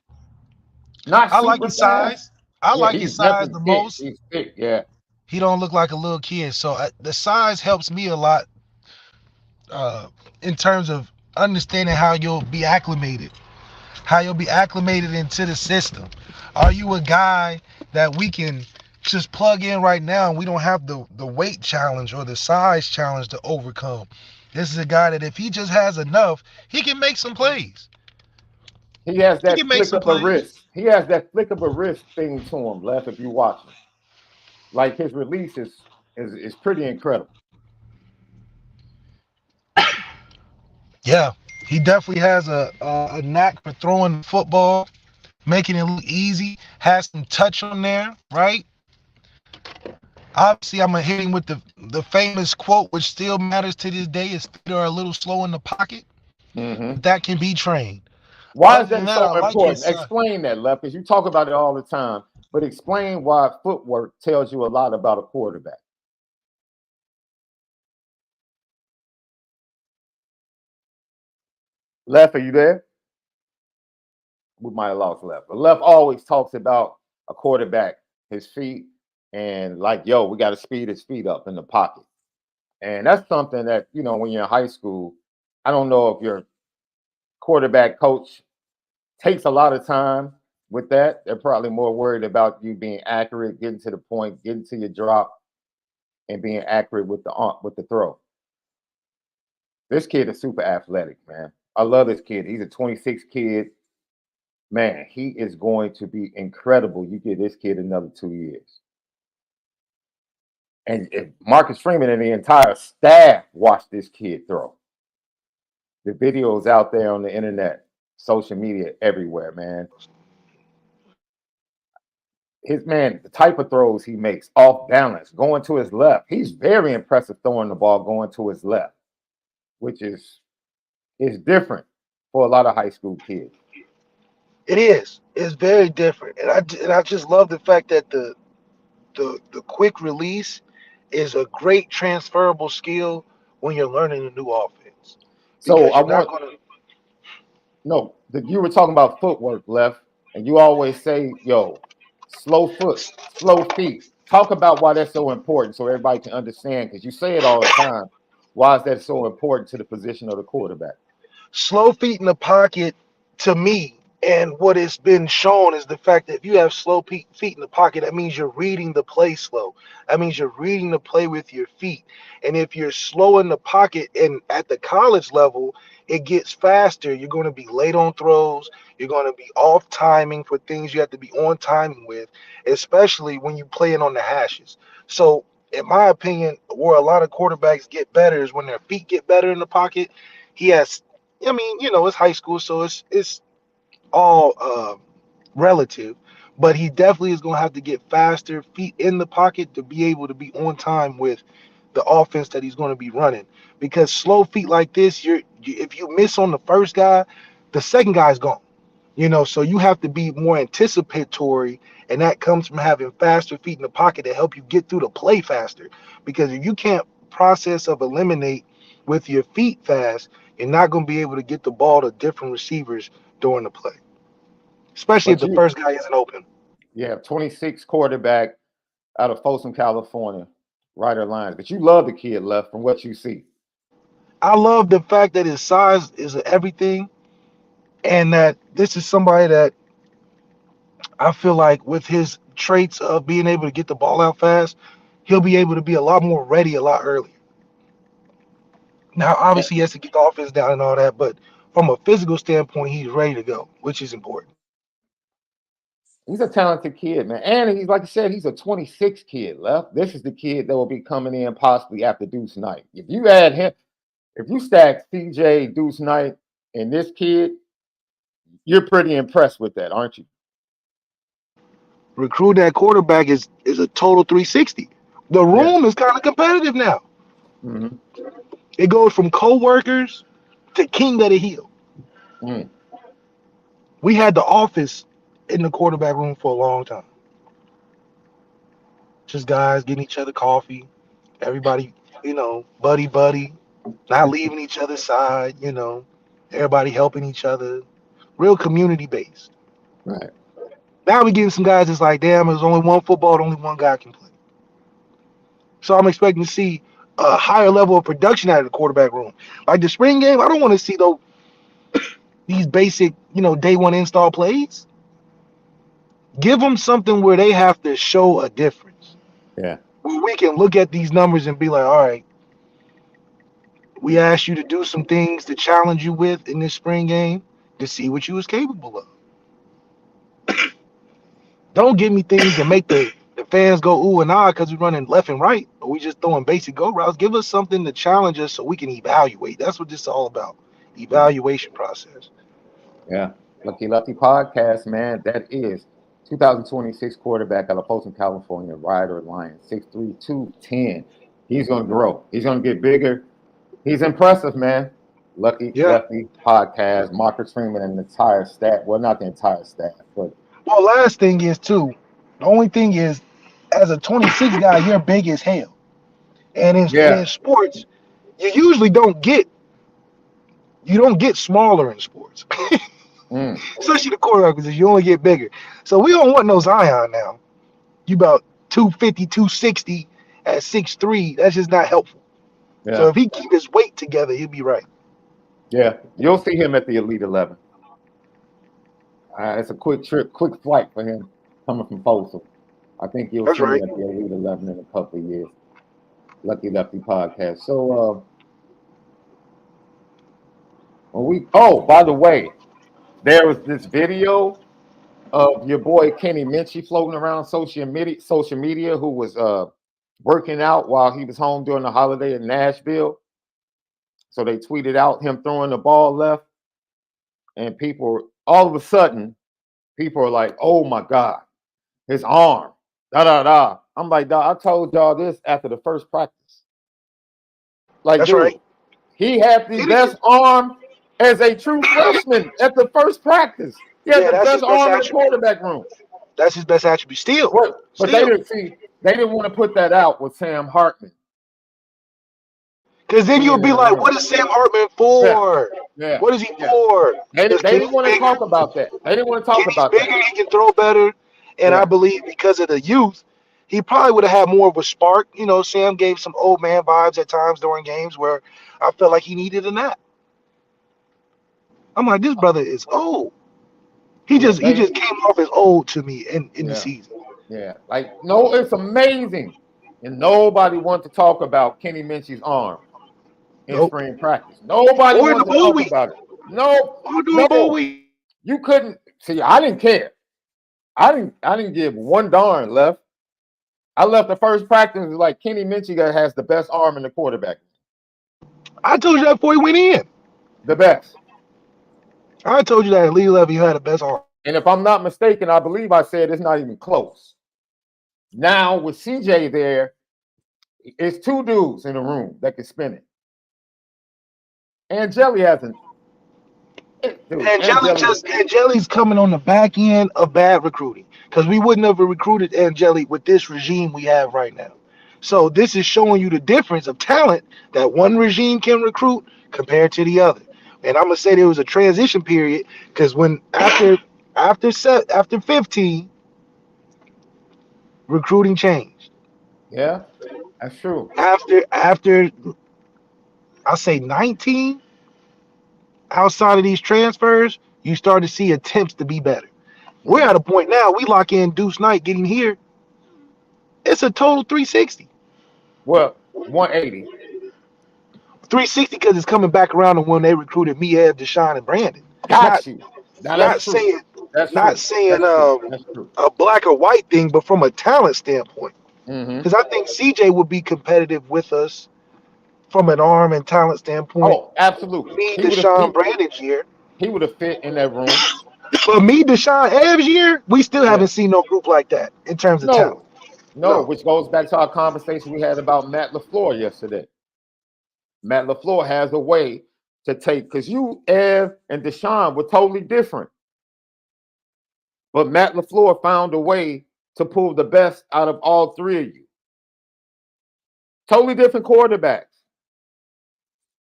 I like his size. I like his size the most. He's thick, yeah. He don't look like a little kid, so the size helps me a lot in terms of understanding how you'll be acclimated into the system. Are you a guy that we can just plug in right now and we don't have the weight challenge or the size challenge to overcome? This is a guy that if he just has enough, he can make some plays. He has that flick of a wrist. He has that flick of a wrist thing to him, Left, if you watch him. like his release is pretty incredible. Yeah, he definitely has a knack for throwing the football, making it look easy. Has some touch on there, right? Obviously, I'm gonna hit him with the famous quote, which still matters to this day: "His feet are a little slow in the pocket, Hmm. but that can be trained." Why is Other than that that, so I like important? his son. Explain that, Left, because you talk about it all the time. But explain why footwork tells you a lot about a quarterback. Left, are you there? We might have lost Left. But Left always talks about a quarterback, his feet, and like, yo, we got to speed his feet up in the pocket. And that's something that, when you're in high school, I don't know if your quarterback coach takes a lot of time with that. They're probably more worried about you being accurate, getting to the point, getting to your drop, and being accurate with the throw. This kid is super athletic, man. I love this kid. He's a 26 kid. Man, he is going to be incredible. You give this kid another 2 years. And if Marcus Freeman and the entire staff watch this kid throw, the videos out there on the internet, social media, everywhere, man. The type of throws he makes off balance, going to his left. He's very impressive throwing the ball going to his left, which is different for a lot of high school kids. It is. It's very different, and I just love the fact that the quick release is a great transferable skill when you're learning a new offense, So because I you're not want going to. no, you were talking about footwork, Left, and you always say, yo, slow foot, slow feet. Talk about why that's so important so everybody can understand, because you say it all the time. Why is that so important to the position of the quarterback? Slow feet in the pocket, to me, and what has been shown is the fact that if you have slow feet in the pocket, that means you're reading the play slow. That means you're reading the play with your feet. And if you're slow in the pocket and at the college level, it gets faster. You're going to be late on throws. You're going to be off timing for things you have to be on timing with, especially when you playing on the hashes. So, in my opinion, where a lot of quarterbacks get better is when their feet get better in the pocket. He has, I mean, it's high school, so it's all relative. But he definitely is going to have to get faster feet in the pocket to be able to be on time with the offense that he's going to be running. Because slow feet like this, if you miss on the first guy, the second guy's gone. So you have to be more anticipatory, and that comes from having faster feet in the pocket to help you get through the play faster. Because if you can't process of eliminate with your feet fast, you're not going to be able to get the ball to different receivers during the play, especially if But the first guy isn't open. you have 26 quarterback out of Folsom, California, Ryder Lines. But you love the kid, Left, from what you see. I love the fact that his size is everything, and that this is somebody that I feel like with his traits of being able to get the ball out fast, he'll be able to be a lot more ready a lot earlier. Now, And obviously, he has to get the offense down and all that, but from a physical standpoint, he's ready to go, which is important. he's a talented kid, man. And he's, like I said, he's a 26 kid, Left. This is the kid that will be coming in possibly after Deuce Knight. If you add him, if you stack CJ, Deuce Knight, and this kid, you're pretty impressed with that, aren't you? Recruiting that quarterback is a total 360. The Yes. room is kind of competitive now. Mm-hmm. It goes from co-workers to king of the hill. Mm. We had the office in the quarterback room for a long time. Just guys getting each other coffee, everybody, buddy buddy, not leaving each other's side, everybody helping each other, real community based. Right. Now we getting some guys that's like, damn, there's only one football, only one guy can play. So I'm expecting to see a higher level of production out of the quarterback room. Like the spring game, I don't want to see these basic, day one install plays. Give them something where they have to show a difference. Yeah. Where we can look at these numbers and be like, all right, we asked you to do some things to challenge you with in this spring game to see what you was capable of. Don't give me things to make the fans go ooh and ah because we're running left and right, or we just throwing basic go routes. Give us something to challenge us so we can evaluate. That's what this is all about. Evaluation process. Yeah. Lucky Lefty Podcast, man. That is 2026 quarterback out of Folsom, California, Ryder Lion, 6'3", 210. He's going to grow. He's going to get bigger. He's impressive, man. Lucky Yeah. Lefty Podcast, Marcus Freeman, and the entire staff. Well, not the entire staff, but Well, last thing is too. The only thing is, as a 26 guy, you're big as hell. And in sports, you usually don't get smaller in sports. Especially the quarterback position, you only get bigger. So we don't want no Zion now. You about 250, 260 at 6'3". That's just not helpful. Yeah. So if he keep his weight together, he'll be right. Yeah, you'll see him at the Elite 11. It's a quick flight for him coming from Folsom. I think you'll see him at the Elite 11 in a couple of years. Lucky Lefty Podcast. So, by the way, there was this video of your boy Kenny Minchie floating around social media who was working out while he was home during the holiday in Nashville. So they tweeted out him throwing the ball left, and all of a sudden, people are like, "Oh my God, his arm, da da da." I'm like, "Dog, I told y'all this after the first practice." Like, that's dude, right. He had the best arm as a true freshman at the first practice. He had the best arm in the quarterback room. That's his best attribute. Still. But they didn't want to put that out with Sam Hartman. Because then you'll be like, what is Sam Hartman for? Yeah. What is he for? They didn't want to talk about that. They didn't want to talk about that. He can throw better. And I believe because of the youth, he probably would have had more of a spark. You know, Sam gave some old man vibes at times during games where I felt like he needed a nap. I'm like, this brother is old. He just came off as old to me in the season. Yeah. Like, no, it's amazing. And nobody wants to talk about Kenny Minchie's arm in spring practice. Nobody wants to talk about it. No. You couldn't see. I didn't care. I didn't give one darn left. I left the first practice like Kenny Minchie has the best arm in the quarterback. I told you that before he went in. The best. I told you that at Lee Levy had the best arm. And if I'm not mistaken, I believe I said it's not even close. Now with CJ there, it's two dudes in the room that can spin it. Angeli hasn't. Angeli's coming on the back end of bad recruiting because we wouldn't have recruited Angeli with this regime we have right now. So this is showing you the difference of talent that one regime can recruit compared to the other. And I'm gonna say there was a transition period because when after 15, recruiting changed. Yeah, that's true. After I say 19. Outside of these transfers, you start to see attempts to be better. We're at a point now, we lock in Deuce Knight getting here. It's a total 360. Well, 180. 360 because it's coming back around to when they recruited Miev, Deshaun, and Brandon. Not saying a black or white thing, but from a talent standpoint. Because I think CJ would be competitive with us from an arm and talent standpoint. Oh, absolutely. Me, Deshaun, Brandon's year. He would have fit in that room. But me, Deshaun, Ev's year, we still haven't seen no group like that in terms of talent. No, which goes back to our conversation we had about Matt LaFleur yesterday. Matt LaFleur has a way to take, because you, Ev, and Deshaun were totally different. But Matt LaFleur found a way to pull the best out of all three of you. Totally different quarterbacks.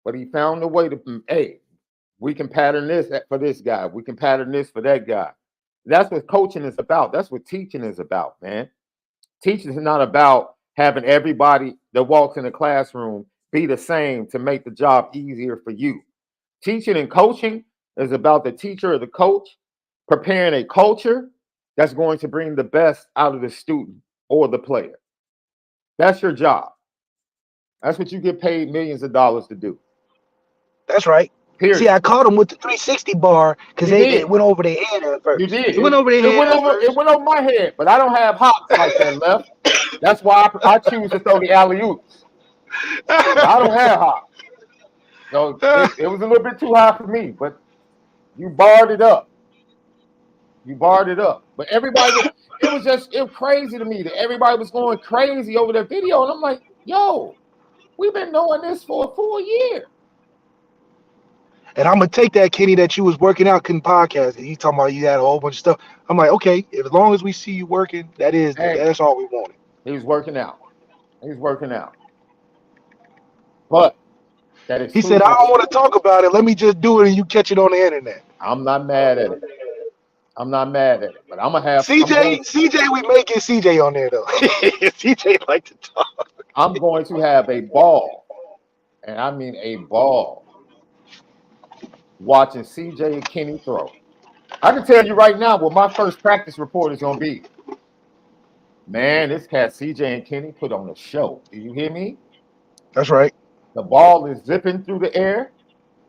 But he found a way to, hey, we can pattern this for this guy. We can pattern this for that guy. That's what coaching is about. That's what teaching is about, man. Teaching is not about having everybody that walks in the classroom be the same to make the job easier for you. Teaching and coaching is about the teacher or the coach preparing a culture that's going to bring the best out of the student or the player. That's your job. That's what you get paid millions of dollars to do. That's right. Period. See, I caught him with the 360 bar because it went over their head at first. You did. It went over their head. It went over my head, but I don't have hops like that left. That's why I choose to throw the alley-oops. I don't have hops. So it was a little bit too high for me, but you barred it up. But everybody, it was crazy to me that everybody was going crazy over that video. And I'm like, yo, we've been knowing this for a full year. And I'm gonna take that, Kenny, that you was working out, couldn't podcast. And you talking about you had a whole bunch of stuff. I'm like, okay, as long as we see you working, that's all we wanted. He was working out. But he said, I don't want to talk about it. Let me just do it and you catch it on the internet. I'm not mad at it. But I'm gonna have CJ, we may get CJ on there though. CJ like to talk. I'm going to have a ball, and I mean a ball, watching CJ and Kenny throw. I can tell you right now what my first practice report is gonna be. Man, this cat CJ and Kenny put on a show. Do you hear me? That's right. The ball is zipping through the air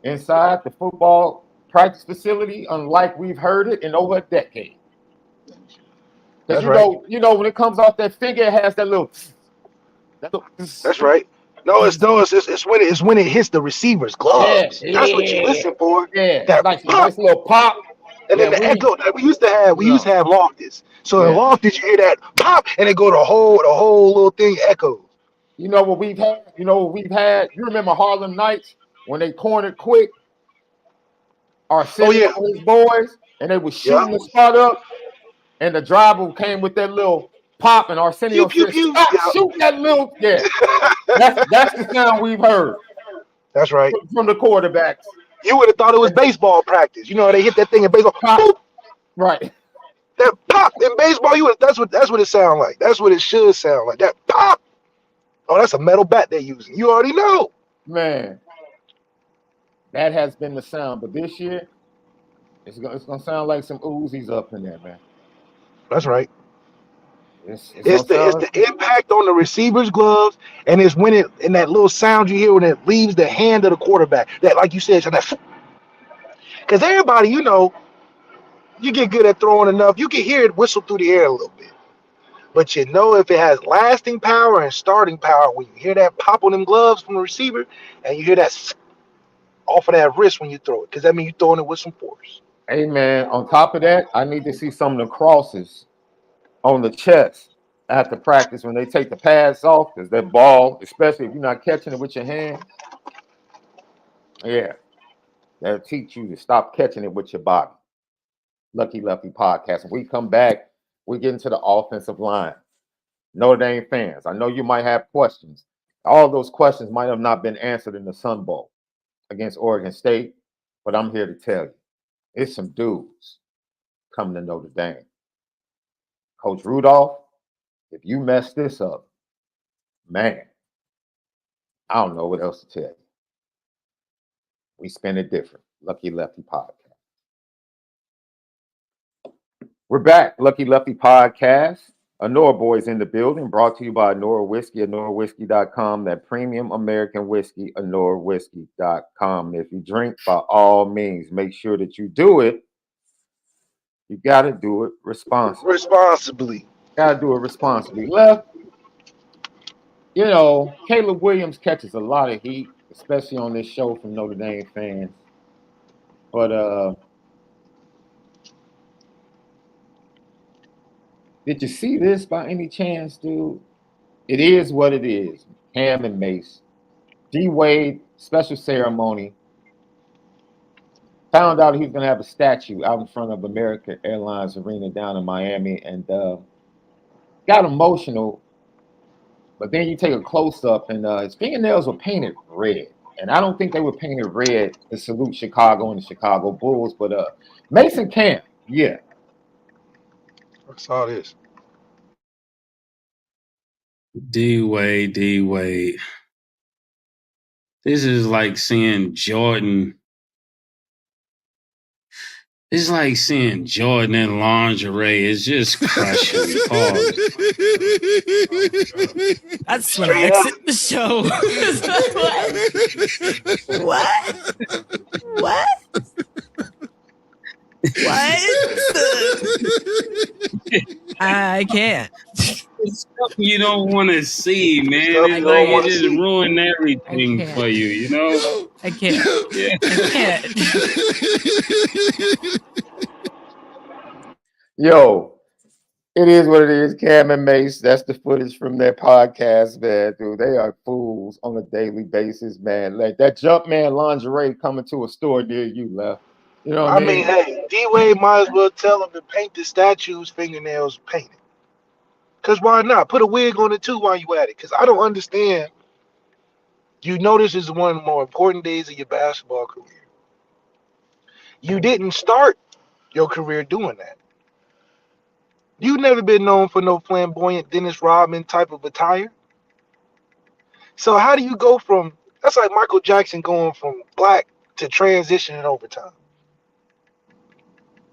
inside the football practice facility, unlike we've heard it in over a decade. Because you know, when it comes off that figure, it has that little. That's right. No, it's when it hits the receiver's gloves. Yeah, that's what you listen for. Yeah, that nice little pop. And then the echo that we used to have Loftus. So in Loftus, you hear that pop, and it go the whole little thing echoes. You know what we've had? You remember Harlem Nights when they cornered quick? Arsenio and his boys, and they were shooting the spot up, and the driver came with that little pop, and Arsenio said, "Stop shooting that little." Yeah, that's the sound we've heard. That's right. From the quarterbacks. You would have thought it was baseball practice. You know, they hit that thing in baseball. Pop. Right. That pop in baseball, that's what it sounds like. That's what it should sound like. That pop. Oh, that's a metal bat they're using. You already know. Man. That has been the sound, but this year, it's gonna sound like some Uzis up in there, man. That's right. It's the impact on the receiver's gloves, and it's when it in that little sound you hear when it leaves the hand of the quarterback. That, like you said, because everybody, you know, you get good at throwing enough, you can hear it whistle through the air a little bit. But you know, if it has lasting power and starting power, when you hear that pop on them gloves from the receiver, and you hear that off of that wrist when you throw it, because that means you're throwing it with some force. Hey, man, on top of that, I need to see some of the crosses on the chest after practice when they take the pads off, because that ball, especially if you're not catching it with your hand, that'll teach you to stop catching it with your body. Lucky Lefty podcast. When we come back, we get into the offensive line. Notre Dame fans, I know you might have questions. All those questions might have not been answered in the Sun Bowl against Oregon State, but I'm here to tell you, it's some dudes coming to Notre Dame. Coach Rudolph, if you mess this up, man, I don't know what else to tell you. We spin it different. Lucky Lefty podcast. We're back. Lucky Lefty podcast. Onora Boys in the building, brought to you by Onora Whiskey, OnoraWhiskey.com, that premium American whiskey, OnoraWhiskey.com. If you drink, by all means, make sure that you do it. You got to do it responsibly. Got to do it responsibly. Left, you know, Caleb Williams catches a lot of heat, especially on this show from Notre Dame fans. But did you see this by any chance, dude? It is what it is. Ham and Mace. D. Wade, special ceremony. Found out he was going to have a statue out in front of American Airlines Arena down in Miami, and got emotional. But then you take a close-up, and his fingernails were painted red. And I don't think they were painted red to salute Chicago and the Chicago Bulls. But Mason Camp, yeah. I saw this. D Wade. This is like seeing Jordan. It's like seeing Jordan in lingerie. It's just crushing. That's when I exit the show. What? What? What? I can't. It's stuff you don't want to see, man. Stuff It's you like don't it wanna just see. ruined I everything can't. for you, you know? I can't. Yeah. I can't. Yo, it is what it is. Cam and Mace, that's the footage from their podcast, man. Dude, they are fools on a daily basis, man. Like that Jumpman lingerie coming to a store near you, left. You know what I I mean, mean? hey, D-Wade might as well tell him to paint the statue's fingernails painted. Because why not? Put a wig on it too while you at it. Because I don't understand. You know this is one of the more important days of your basketball career. You didn't start your career doing that. You've never been known for no flamboyant Dennis Rodman type of attire. So how do you go from, that's like Michael Jackson going from black to transition in overtime.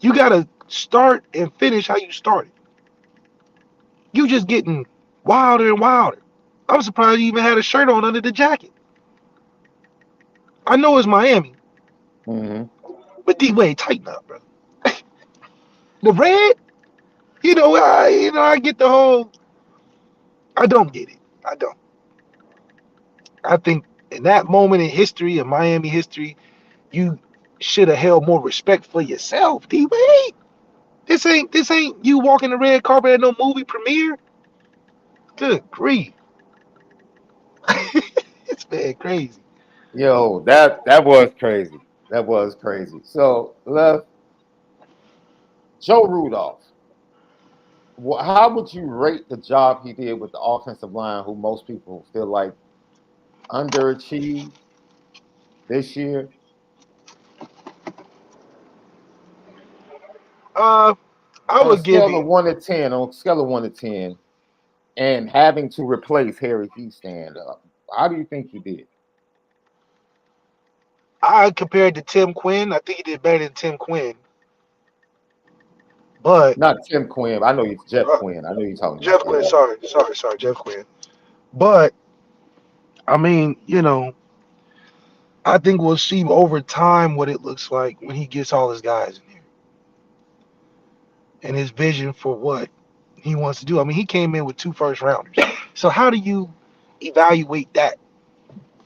You got to start and finish how you started. You just getting wilder and wilder. I'm surprised you even had a shirt on under the jacket. I know it's Miami, Mm-hmm. but D-Wade, tighten up, bro. The red, I get the whole, I don't get it. I don't. I think in that moment in history, in Miami history, you should have held more respect for yourself, D-Wade. This ain't you walking the red carpet at no movie premiere. Good grief. It's been crazy. Yo, that was crazy. That was crazy. So, left Joe Rudolph. How would you rate the job he did with the offensive line, who most people feel like underachieved this year? I On a would give scale of him. 1 to 10, and having to replace Harry Easton, how do you think he did? I compared to Tim Quinn. I think he did better than Tim Quinn. But Not Tim Quinn. I know he's Jeff uh, Quinn. I know you're talking about. Jeff Quinn, sorry, Jeff Quinn. But I mean, I think we'll see over time what it looks like when he gets all his guys in here and his vision for what he wants to do. I mean, he came in with 2 first rounders. So how do you evaluate that?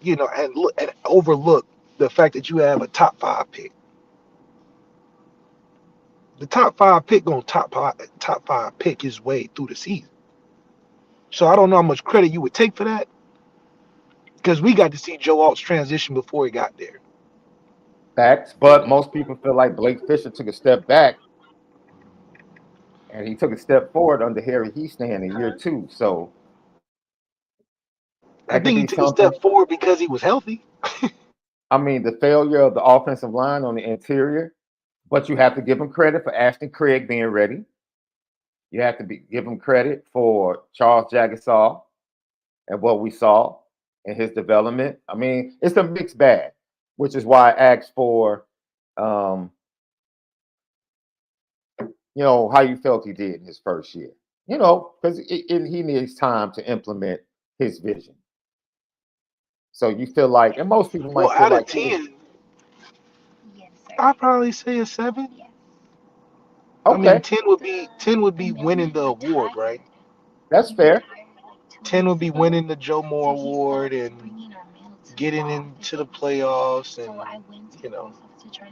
And look and overlook the fact that you have a top 5 pick. The top 5 pick gonna top 5 pick his way through the season. So I don't know how much credit you would take for that because we got to see Joe Alt's transition before he got there. Facts, but most people feel like Blake Fisher took a step back and he took a step forward under Harry Easton in year 2. So I that could think he be took a something. step forward because he was healthy. I mean, the failure of the offensive line on the interior, but you have to give him credit for Ashton Craig being ready. You have to give him credit for Charles Jagasaw and what we saw in his development. I mean, it's a mixed bag, which is why I asked for, how you felt he did in his first year. Because he needs time to implement his vision. So you feel like, and most people Well, might feel out of like, he was, 10, I'd probably say a 7. I mean, okay, 10 would be winning the award, right? that's fair. 10 would be winning the Joe Moore Award and getting into the playoffs, and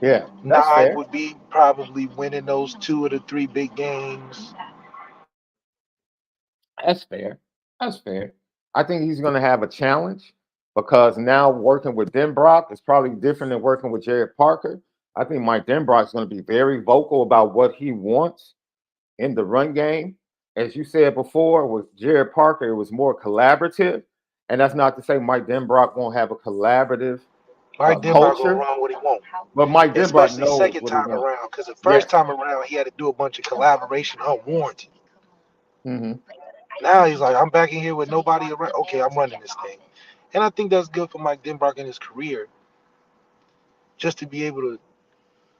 Yeah, that's 9 fair. would be probably winning those 2 of the 3 big games. That's fair. That's fair. I think he's going to have a challenge because now working with Denbrock is probably different than working with Jared Parker. I think Mike Denbrock is going to be very vocal about what he wants in the run game. As you said before, with Jared Parker, it was more collaborative. And that's not to say Mike Denbrock won't have a collaborative Mike Denbrock gonna culture, run what he wants, but Mike Denbrock especially knows second what he time wants. around. Because the first Yes. time around, he had to do a bunch of collaboration unwarranted. Mm-hmm. Now he's like, I'm back in here with nobody around. Okay, I'm running this thing. And I think that's good for Mike Denbrock in his career, just to be able to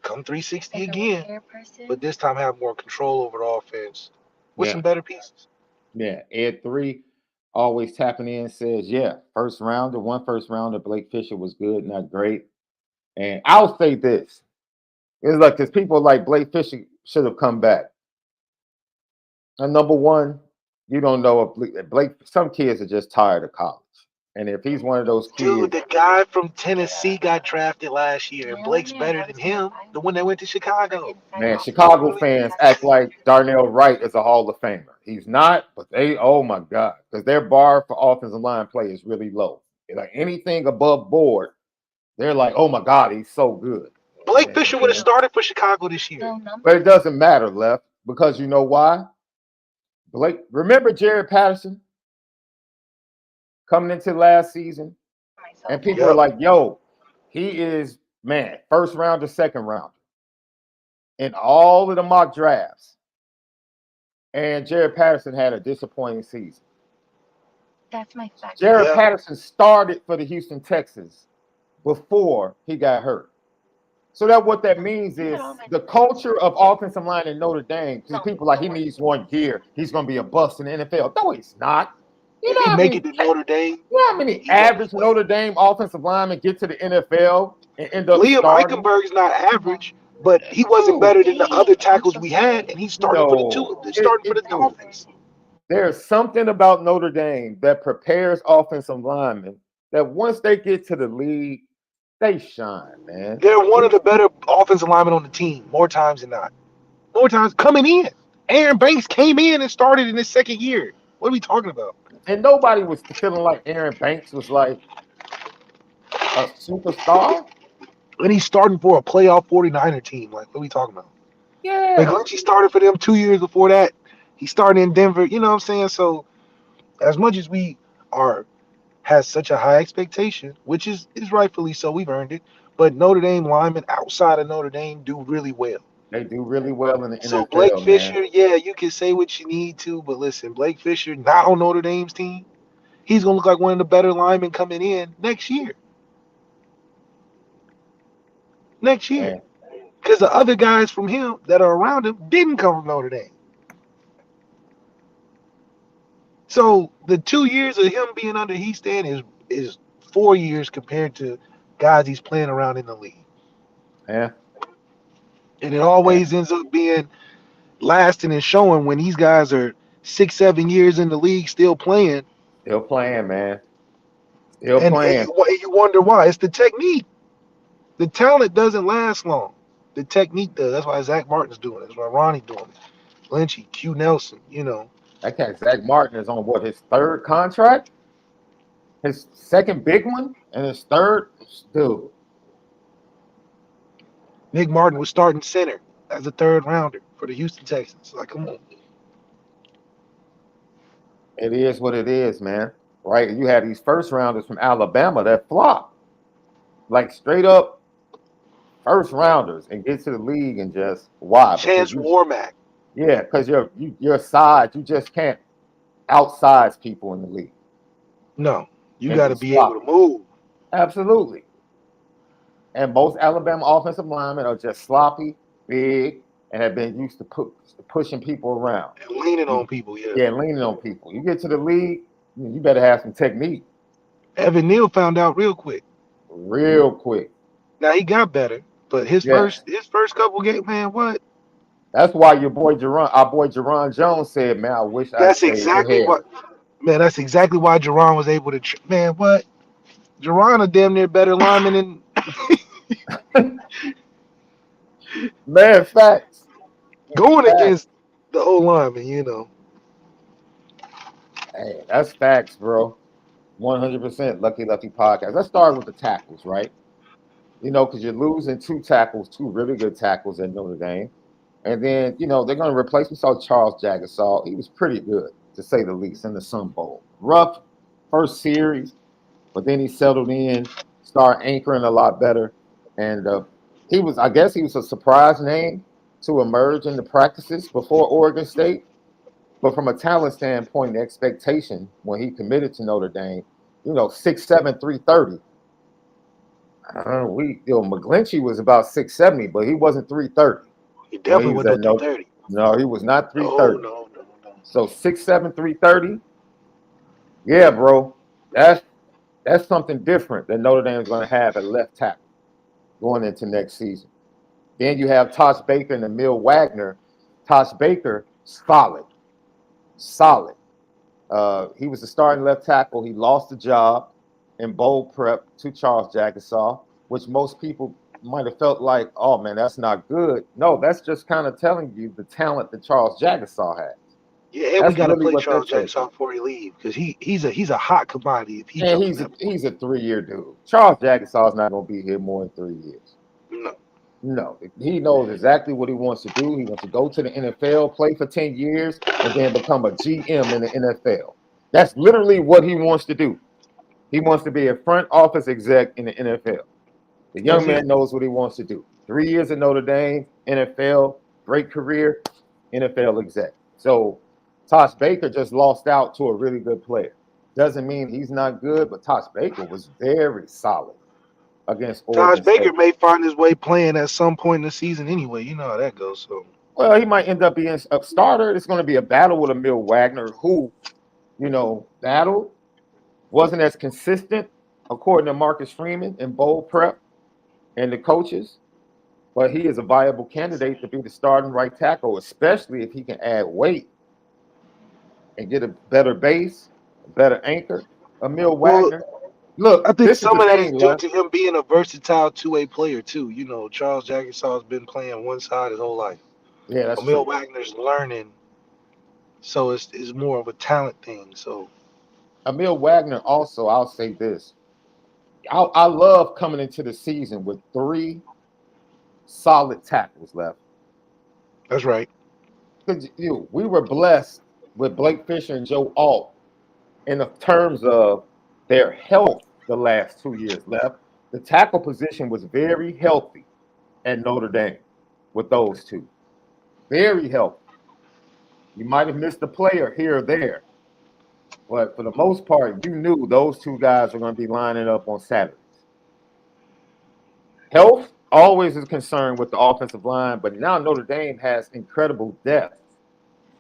come 360 again, but this time have more control over the offense with Yeah. some better pieces. Yeah. Ed 3 always tapping in says, yeah, one first rounder, Blake Fisher was good, not great. And I'll say this. It's like because people like Blake Fisher should have come back. And number one, you don't know if Blake, some kids are just tired of college. And if he's one of those Dude, kids, the guy from Tennessee got drafted last year, and Blake's better than him, the one that went to Chicago. man, Chicago fans act like Darnell Wright is a Hall of Famer. He's not, but they, oh my God, because their bar for offensive line play is really low. Like anything above board, they're like, oh my God, he's so good. Blake Fisher would have started for Chicago this year. But it doesn't matter, Left, because you know why? Blake, remember Jared Patterson coming into last season? And people are like, yo, he is, man, first rounder, second rounder in all of the mock drafts. And Jared Patterson had a disappointing season. That's my fact. Jared Patterson started for the Houston Texans before he got hurt. So that what that means is the culture of offensive line in Notre Dame, people like he needs 1 year, he's going to be a bust in the NFL. No, he's not. You know, make it to Notre Dame. You know how many average Notre Dame offensive linemen get to the NFL and end up Liam starting? Eichenberg's not average, but he wasn't better than the other tackles we had, and he's starting for the Dolphins. There's something about Notre Dame that prepares offensive linemen that once they get to the league, they shine, man. They're one of the better offensive linemen on the team, more times than not. More times coming in. Aaron Banks came in and started in his second year. What are we talking about? And nobody was feeling like Aaron Banks was like a superstar. And he's starting for a playoff 49er team. Like, what are we talking about? Yeah. Like, Lynch, he started for them 2 years before that. He started in Denver. You know what I'm saying? So, as much as we has such a high expectation, which is rightfully so, we've earned it. But Notre Dame linemen outside of Notre Dame do really well. They do really well in the NFL. So Blake Fisher, yeah, you can say what you need to, but listen, Blake Fisher not on Notre Dame's team. He's gonna look like one of the better linemen coming in next year. Because the other guys from him that are around him didn't come from Notre Dame. So the 2 years of him being under Heaston is 4 years compared to guys he's playing around in the league. Yeah. And it always ends up being lasting and showing when these guys are 6-7 years in the league still playing. Still playing, man. Still playing. And you wonder why. It's the technique. The talent doesn't last long. The technique does. That's why Zach Martin's doing it. That's why Ronnie's doing it. Lynchy, Q Nelson, you know. That cat Zach Martin is on his third contract? His second big one? And his third? Dude. Nick Martin was starting center as a third rounder for the Houston Texans. Like, come on. It is what it is, man. Right? You had these first rounders from Alabama that flop. Like straight up first rounders and get to the league and just why? Chance Warmack. Yeah, because your size, you just can't outsize people in the league. No, you got to be able to move. Absolutely. And most Alabama offensive linemen are just sloppy, big, and have been used to pushing people around. And leaning on people, yeah. Yeah, leaning on people. You get to the league, you better have some technique. Evan Neal found out real quick. Real quick. Now he got better, but his first couple games, man, what? That's why our boy Jerron Jones said, man, I wish that's exactly what. Man, that's exactly why Jerron was able to. Man, what? Jerron a damn near better lineman than. Man, facts. Going against the old lineman, you know. Hey, that's facts, bro. 100% Lucky Lefty podcast. Let's start with the tackles, right? You know, because you're losing two really good tackles at Notre Dame. And then, you know, they're going to replace, we saw Charles Jagasaw. He was pretty good, to say the least, in the Sun Bowl. Rough first series, but then he settled in, started anchoring a lot better. And I guess he was a surprise name to emerge in the practices before Oregon State. But from a talent standpoint, the expectation when he committed to Notre Dame, you know, 6'7", 330. McGlinchey was about 670, but he wasn't 330. He definitely wasn't 330. No, he was not 330. No. So 6'7", 330. Yeah, bro. That's something different that Notre Dame is going to have at left tackle. going into next season. Then you have Tosh Baker and Emil Wagner. Tosh Baker, solid. He was the starting left tackle. He lost the job in bowl prep to Charles Jagasaw, which most people might have felt like, oh man, that's not good. No, that's just kind of telling you the talent that Charles Jagasaw has. Yeah, and we That's got to really play what Charles they're saying. Jackson before he leave because he's a hot commodity if he And comes in. he's a 3-year dude. Charles Jagasaw is not going to be here more than 3 years. No, he knows exactly what he wants to do. He wants to go to the NFL, play for 10 years, and then become a GM in the NFL. That's literally what he wants to do. He wants to be a front office exec in the NFL. The young man knows what he wants to do. 3 years at Notre Dame, NFL, great career, NFL exec. So Tosh Baker just lost out to a really good player. Doesn't mean he's not good, but Tosh Baker was very solid against Oregon Tosh Baker State. may find his way playing at some point in the season anyway. You know how that goes. So Well, he might end up being a starter. It's going to be a battle with Emil Wagner, who, battled, wasn't as consistent, according to Marcus Freeman in bowl prep and the coaches. But he is a viable candidate to be the starting right tackle, especially if he can add weight and get a better base, a better anchor. Emil Wagner. Look, I think this some is of the that is thing, due Les. to him being a versatile two-way player too. You know, Charles Jagasaw has been playing one side his whole life. Yeah, that's Emil true. Wagner's learning, so it's more of a talent thing. So Emil Wagner also, I'll say this. I love coming into the season with 3 solid tackles left. that's right. Because we were blessed with Blake Fisher and Joe Alt in the terms of their health the last 2 years left. The tackle position was very healthy at Notre Dame with those two. Very healthy. You might have missed a player here or there, but for the most part, you knew those 2 guys were going to be lining up on Saturdays. Health always is concerned with the offensive line, but now Notre Dame has incredible depth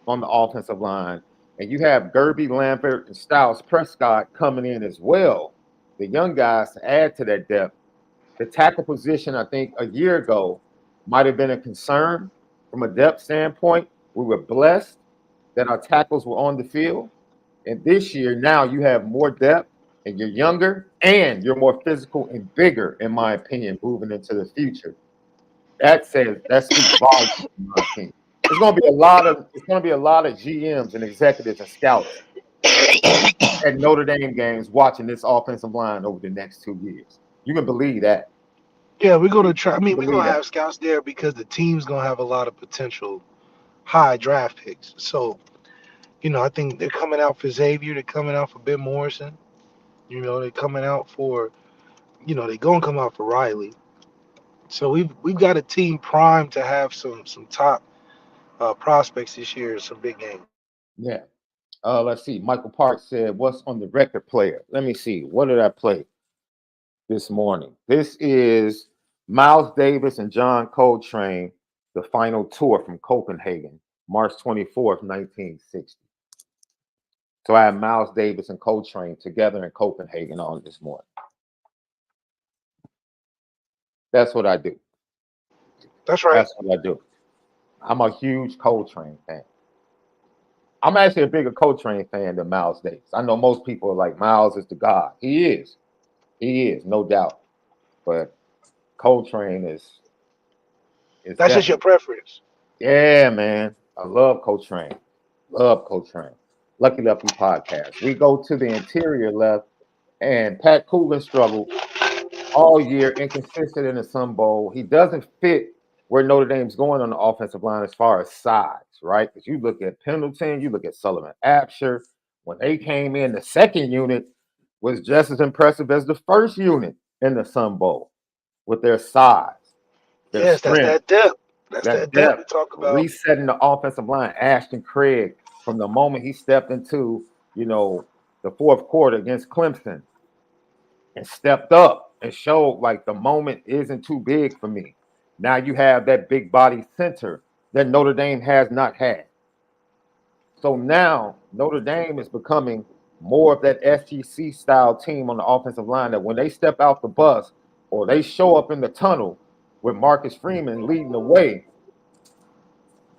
on the offensive line. And you have Gerby Lambert and Styles Prescott coming in as well, the young guys to add to that depth. The tackle position, I think, a year ago might have been a concern from a depth standpoint. We were blessed that our tackles were on the field. And this year, now you have more depth and you're younger and you're more physical and bigger, in my opinion, moving into the future. That speaks volumes, in my opinion. It's going to be a lot of GMs and executives and scouts at Notre Dame games watching this offensive line over the next 2 years. You can believe that. Yeah, we're gonna try. I mean, we're Believe gonna that. have scouts there because the team's gonna have a lot of potential high draft picks. So, I think they're coming out for Xavier. They're coming out for Ben Morrison. They're coming out for, they're gonna come out for Riley. So we've got a team primed to have some top prospects this year, some big games. Yeah. Let's see. Michael Park said, "What's on the record player?" Let me see. What did I play this morning? This is Miles Davis and John Coltrane, the final tour from Copenhagen, March 24th, 1960. So I have Miles Davis and Coltrane together in Copenhagen on this morning. That's what I do. That's right. That's what I do. I'm a huge Coltrane fan. I'm actually a bigger Coltrane fan than Miles Davis. I know most people are like, Miles is the god. He is. He is, no doubt. But Coltrane is That's just your preference. Yeah, man. I love Coltrane. Love Coltrane. Lucky Lefty podcast. We go to the interior left, and Pat Coogan struggled all year, inconsistent in the Sun Bowl. He doesn't fit where Notre Dame's going on the offensive line as far as size, right? Because you look at Pendleton, you look at Sullivan Absher. When they came in, the second unit was just as impressive as the first unit in the Sun Bowl with their size, their Yes, that's strength, that depth. That's that that depth we depth, talk about. resetting the offensive line. Ashton Craig, from the moment he stepped into, the fourth quarter against Clemson and stepped up and showed like the moment isn't too big for me. Now you have that big body center that Notre Dame has not had. So now Notre Dame is becoming more of that SEC style team on the offensive line that when they step out the bus, or they show up in the tunnel with Marcus Freeman leading the way,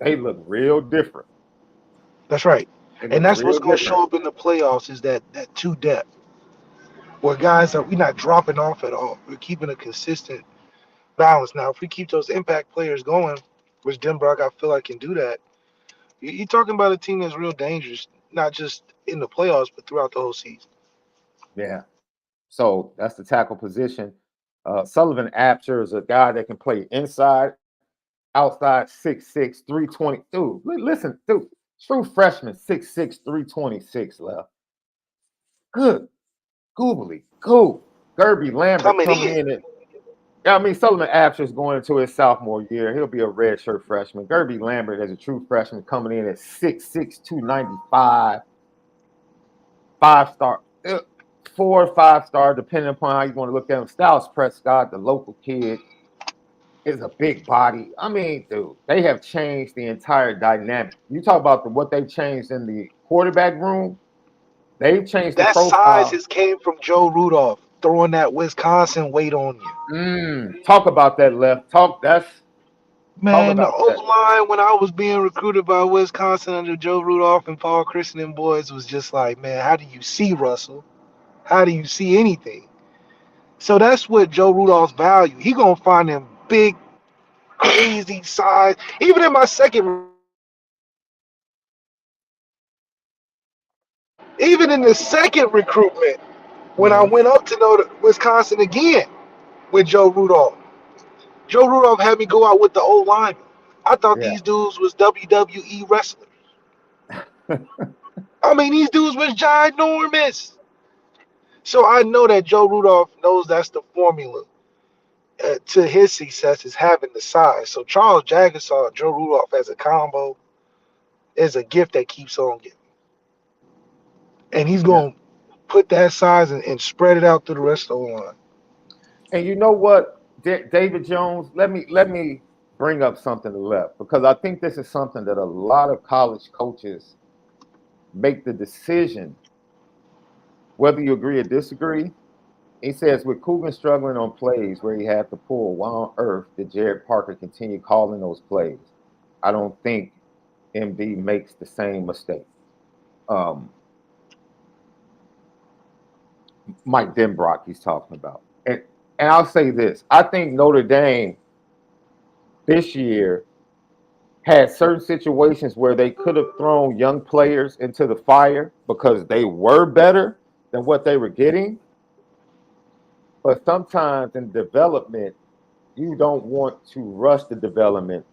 they look real different. That's right. They And look that's what's real going to different. show up in the playoffs is that two depth where guys are we're not dropping off at all. We're keeping a consistent balance. Now, if we keep those impact players going, which Denbrock I feel like can do that, you're talking about a team that's real dangerous, not just in the playoffs but throughout the whole season. Yeah. So that's the tackle position. Sullivan Absher is a guy that can play inside, outside, 6'6", 320. Dude, listen, dude, true freshman, 6'6", 326 left. Good. Googly. Cool. Gerby Lambert Coming coming in, in. I mean, Sullivan Absher is going into his sophomore year. He'll be a redshirt freshman. Gerby Lambert, as a true freshman, coming in at 6'6", 295. 5-star. 4 or 5-star, depending upon how you want to look at him. Styles Prescott, the local kid, is a big body. I mean, dude, they have changed the entire dynamic. You talk about what they've changed in the quarterback room. They've changed the that size profile. has came from Joe Rudolph throwing that Wisconsin weight on you. Talk about that left. Talk Man, the about O that. line when I was being recruited by Wisconsin under Joe Rudolph and Paul Christian and boys was just like, man, how do you see Russell? How do you see anything? So that's what Joe Rudolph's value. He gonna find them big, crazy size. Even in my even in the second recruitment, when I Mhm. went up to know Wisconsin again with Joe Rudolph, Joe Rudolph had me go out with the old lineman. I thought Yeah. these dudes was WWE wrestlers. I mean, these dudes was ginormous. So I know that Joe Rudolph knows that's the formula to his success is having the size. So Charles Jagger saw Joe Rudolph as a combo, as a gift that keeps on giving. And he's Yeah. going to put that size and spread it out through the rest of the line. And you know what, David Jones, let me bring up something to left, because I think this is something that a lot of college coaches make the decision, whether you agree or disagree. He says, with Coogan struggling on plays where he had to pull, why on earth did Jared Parker continue calling those plays? I don't think MD makes the same mistake. Um, Mike Denbrock he's talking about. And I'll say this. I think Notre Dame this year had certain situations where they could have thrown young players into the fire because they were better than what they were getting. But sometimes in development, you don't want to rush the development.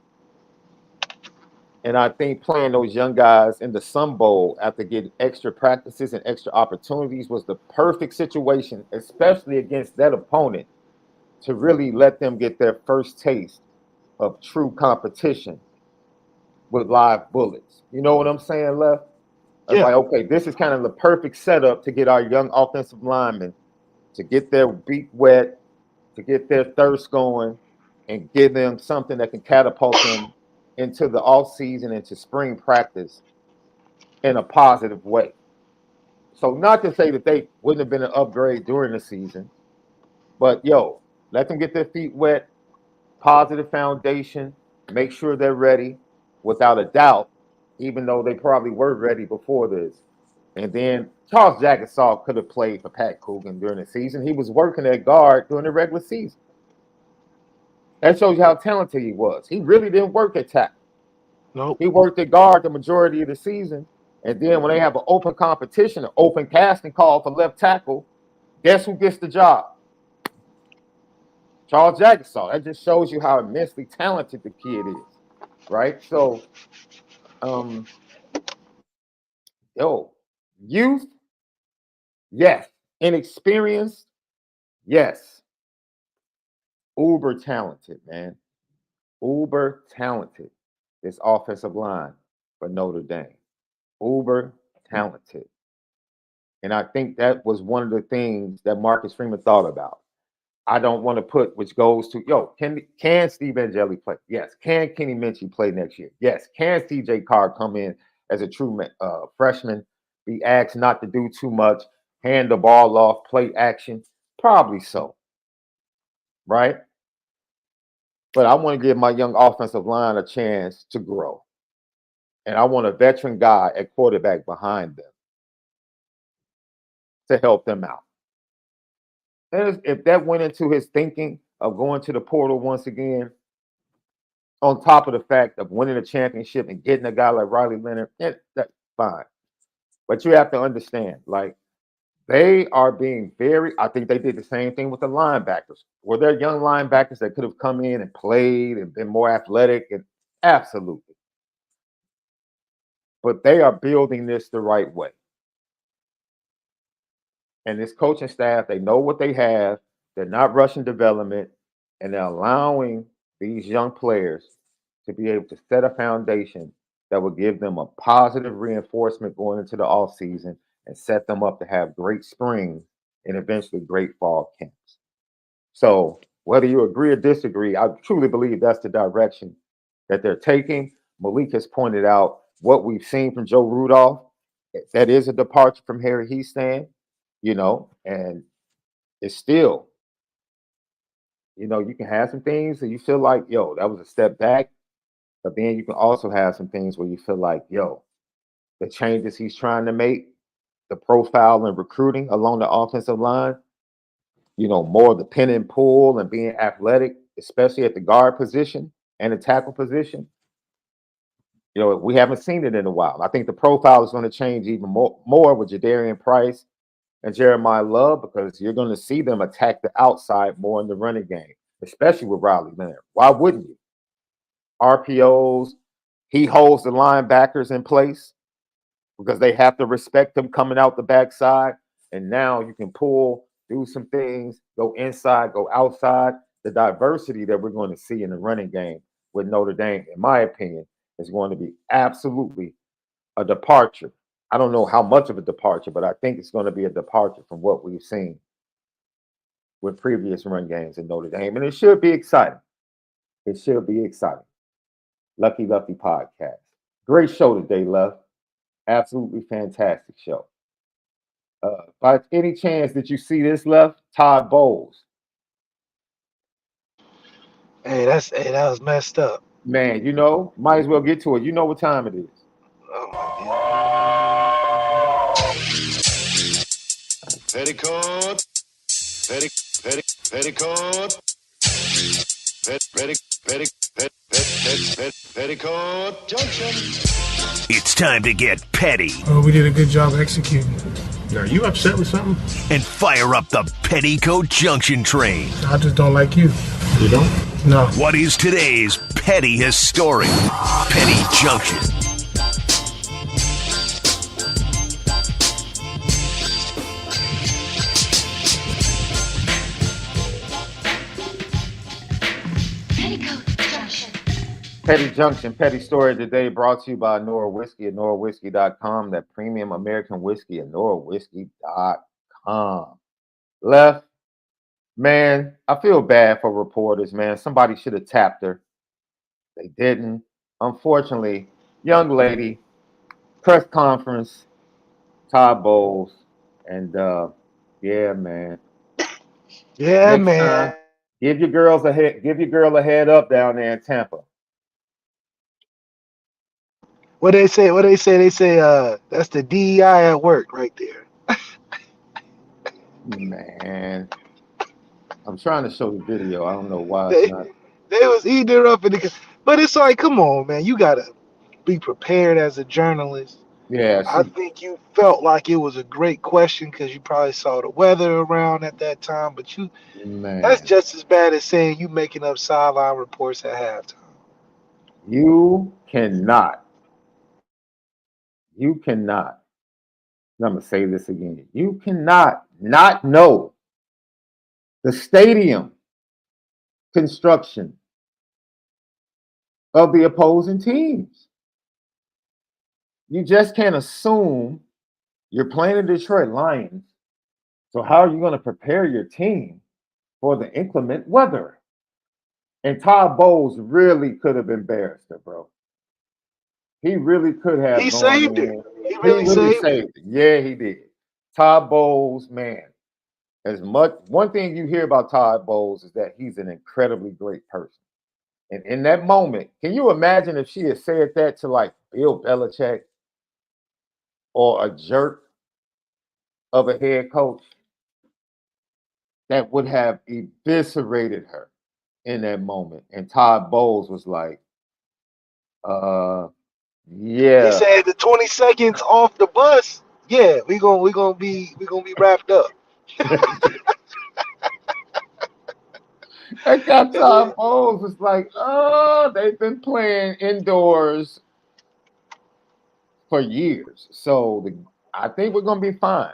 And I think playing those young guys in the Sun Bowl after getting extra practices and extra opportunities was the perfect situation, especially against that opponent, to really let them get their first taste of true competition with live bullets. You know what I'm saying, Left? It's Yeah. like, okay, this is kind of the perfect setup to get our young offensive linemen to get their beak wet, to get their thirst going, and give them something that can catapult them into the off season, into spring practice in a positive way. So not to say that they wouldn't have been an upgrade during the season, but let them get their feet wet, positive foundation, make sure they're ready without a doubt, even though they probably were ready before this. And then Charles Jaggersaw could have played for Pat Coogan during the season. He was working at guard during the regular season. That shows you how talented he was. He really didn't work at tackle. Nope. He worked at guard the majority of the season. And then when they have an open competition, an open casting call for left tackle, guess who gets the job? Charles Jaggersaw. That just shows you how immensely talented the kid is, right? So, um, youth, yes. Inexperienced, yes. Uber talented, man. Uber talented. This offensive line for Notre Dame. Uber talented. And I think that was one of the things that Marcus Freeman thought about. I don't want to put, which goes to, can Steve Angeli play? Yes. Can Kenny Minchie play next year? Yes. Can CJ Carr come in as a true freshman, be asked not to do too much, hand the ball off, play action? Probably so. right? But I want to give my young offensive line a chance to grow. And I want a veteran guy at quarterback behind them to help them out. And if that went into his thinking of going to the portal once again, on top of the fact of winning a championship and getting a guy like Riley Leonard, that's fine. But you have to understand, like, they are being I think they did the same thing with the linebackers. Were there young linebackers that could have come in and played and been more athletic? And absolutely. But they are building this the right way. And this coaching staff, they know what they have. They're not rushing development, and they're allowing these young players to be able to set a foundation that will give them a positive reinforcement going into the offseason and set them up to have great spring and eventually great fall camps. So whether you agree or disagree, I truly believe that's the direction that they're taking. Malik has pointed out what we've seen from Joe Rudolph. That is a departure from Harry Hiestand, and it's still, you can have some things that you feel like, yo, that was a step back. But then you can also have some things where you feel like, yo, the changes he's trying to make, the profile and recruiting along the offensive line, more of the pin and pull and being athletic, especially at the guard position and the tackle position. We haven't seen it in a while. I think the profile is going to change even more with Jadarian Price and Jeremiah Love, because you're going to see them attack the outside more in the running game, especially with Riley Leonard. Why wouldn't you? RPOs, he holds the linebackers in place because they have to respect him coming out the backside. And now you can do some things, go inside, go outside. The diversity that we're going to see in the running game with Notre Dame, in my opinion, is going to be absolutely a departure. I don't know how much of a departure, but I think it's going to be a departure from what we've seen with previous run games in Notre Dame. And it should be exciting. It should be exciting. Lucky Lefty podcast. Great show today, Left. Absolutely fantastic show. By any chance, did you see this, Left? Todd Bowles. Hey, that was messed up. Man, might as well get to it. You know what time it is. Oh my goodness. Petticoat. Petticoat. Petticoat Junction. It's time to get petty. Oh, we did a good job executing. Are you upset with something? And fire up the Petticoat Junction train. I just don't like you. You don't? No. What is today's petty history? Petty Junction. Petty Junction, Petty Story today brought to you by ONORA Whiskey at NORAWhiskey.com, that premium American whiskey at NORAWhiskey.com. Left, man, I feel bad for reporters, man. Somebody should have tapped her. They didn't. Unfortunately, young lady, press conference, Todd Bowles, and yeah, man. Yeah, Next man. time, give your girl a head up down there in Tampa. What they say? They say that's the DEI at work right there. Man, I'm trying to show the video. I don't know why They, it's not. they was eating her up but it's like, come on, man, you gotta be prepared as a journalist. Yeah, I think you felt like it was a great question because you probably saw the weather around at that time, but that's just as bad as saying you making up sideline reports at halftime. You cannot. I'm going to say this again. You cannot not know the stadium construction of the opposing teams. You just can't assume you're playing the Detroit Lions. So how are you going to prepare your team for the inclement weather? And Todd Bowles really could have embarrassed her, bro. He really could have. He saved it. He really saved it. Yeah, he did. Todd Bowles, man. as much one thing you hear about Todd Bowles is that he's an incredibly great person. And in that moment, can you imagine if she had said that to like Bill Belichick or a jerk of a head coach? That would have eviscerated her in that moment. And Todd Bowles was like, He yeah. said the 20 seconds off the bus. Yeah, we gonna be wrapped up. That got Todd Bowles was like, oh, they've been playing indoors for years. So I think we're gonna be fine.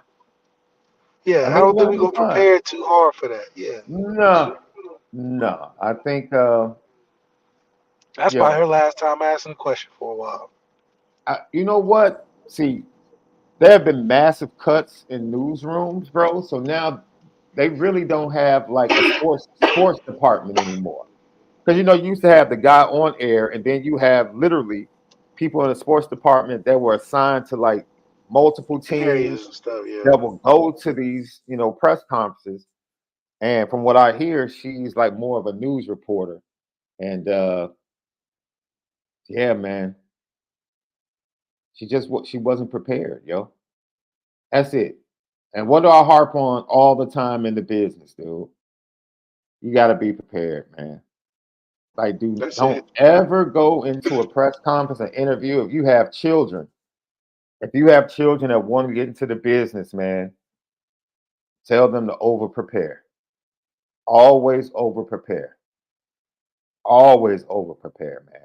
Yeah, I I think don't we're think gonna we're be gonna fine. prepare too hard for that. Yeah, for No, sure. no. I think That's probably yo, her last time asking a question for a while. you know what? See, there have been massive cuts in newsrooms, bro. So now they really don't have like a sports department anymore. Because you used to have the guy on air, and then you have literally people in the sports department that were assigned to like multiple teams Areas and stuff. Yeah. that will go to these, press conferences. And from what I hear, she's like more of a news reporter. And yeah, man, she wasn't prepared, yo. That's it. And what do I harp on all the time in the business, dude? You got to be prepared, man. Like, dude, That's don't it. ever go into a press conference, an interview. If you have children that want to get into the business, man, tell them to over prepare. Always over prepare. Always over prepare, man.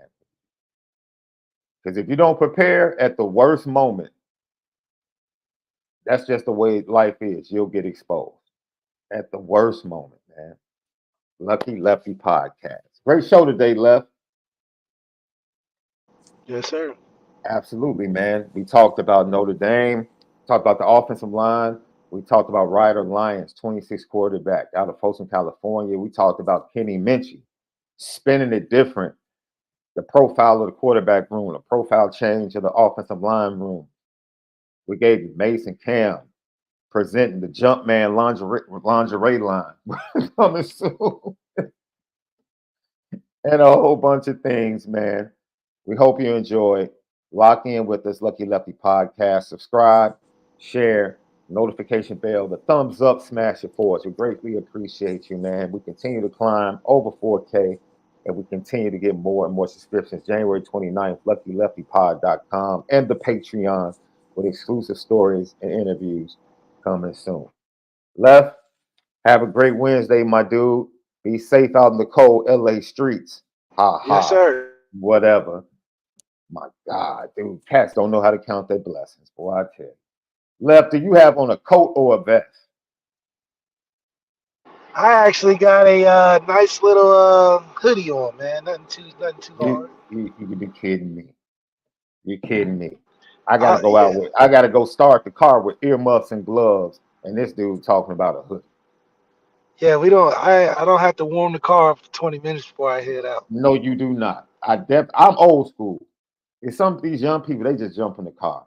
Because if you don't prepare at the worst moment, that's just the way life is. You'll get exposed at the worst moment, man. Lucky Lefty Podcast. Great show today, Left. Yes, sir. Absolutely, man. We talked about Notre Dame, talked about the offensive line. We talked about Ryder Lyons, 26 quarterback out of Folsom, California. We talked about Kenny Minchie, spinning it different, the profile of the quarterback room, the profile change of the offensive line room. We gave you Mason Cam presenting the Jumpman lingerie line coming soon, and a whole bunch of things, man. We hope you enjoy. Lock in with us, Lucky Lefty Podcast. Subscribe, share, notification bell, the thumbs up, smash it for us. We greatly appreciate you, man. We continue to climb over 4K, and we continue to get more and more subscriptions. January 29th, luckyleftypod.com, and the Patreon with exclusive stories and interviews coming soon. Left, have a great Wednesday, my dude. Be safe out in the cold LA streets. Ha Yes, ha. sir. Whatever. My God, dude, cats don't know how to count their blessings, boy. I tell you. Left, do you have on a coat or a vest? I actually got a nice little hoodie on, man. Nothing too You, hard. you could be kidding me. You're kidding me. I gotta go out Yeah. with. I gotta go start the car with earmuffs and gloves, and this dude talking about a hoodie. Yeah, we don't. I don't have to warm the car up for 20 minutes before I head out. No, you do not. I'm old school. It's some of these young people, they just jump in the car.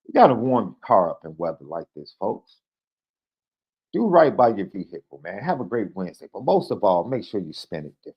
You gotta warm your car up in weather like this, folks. Do right by your vehicle, man. Have a great Wednesday. But most of all, make sure you spend it different.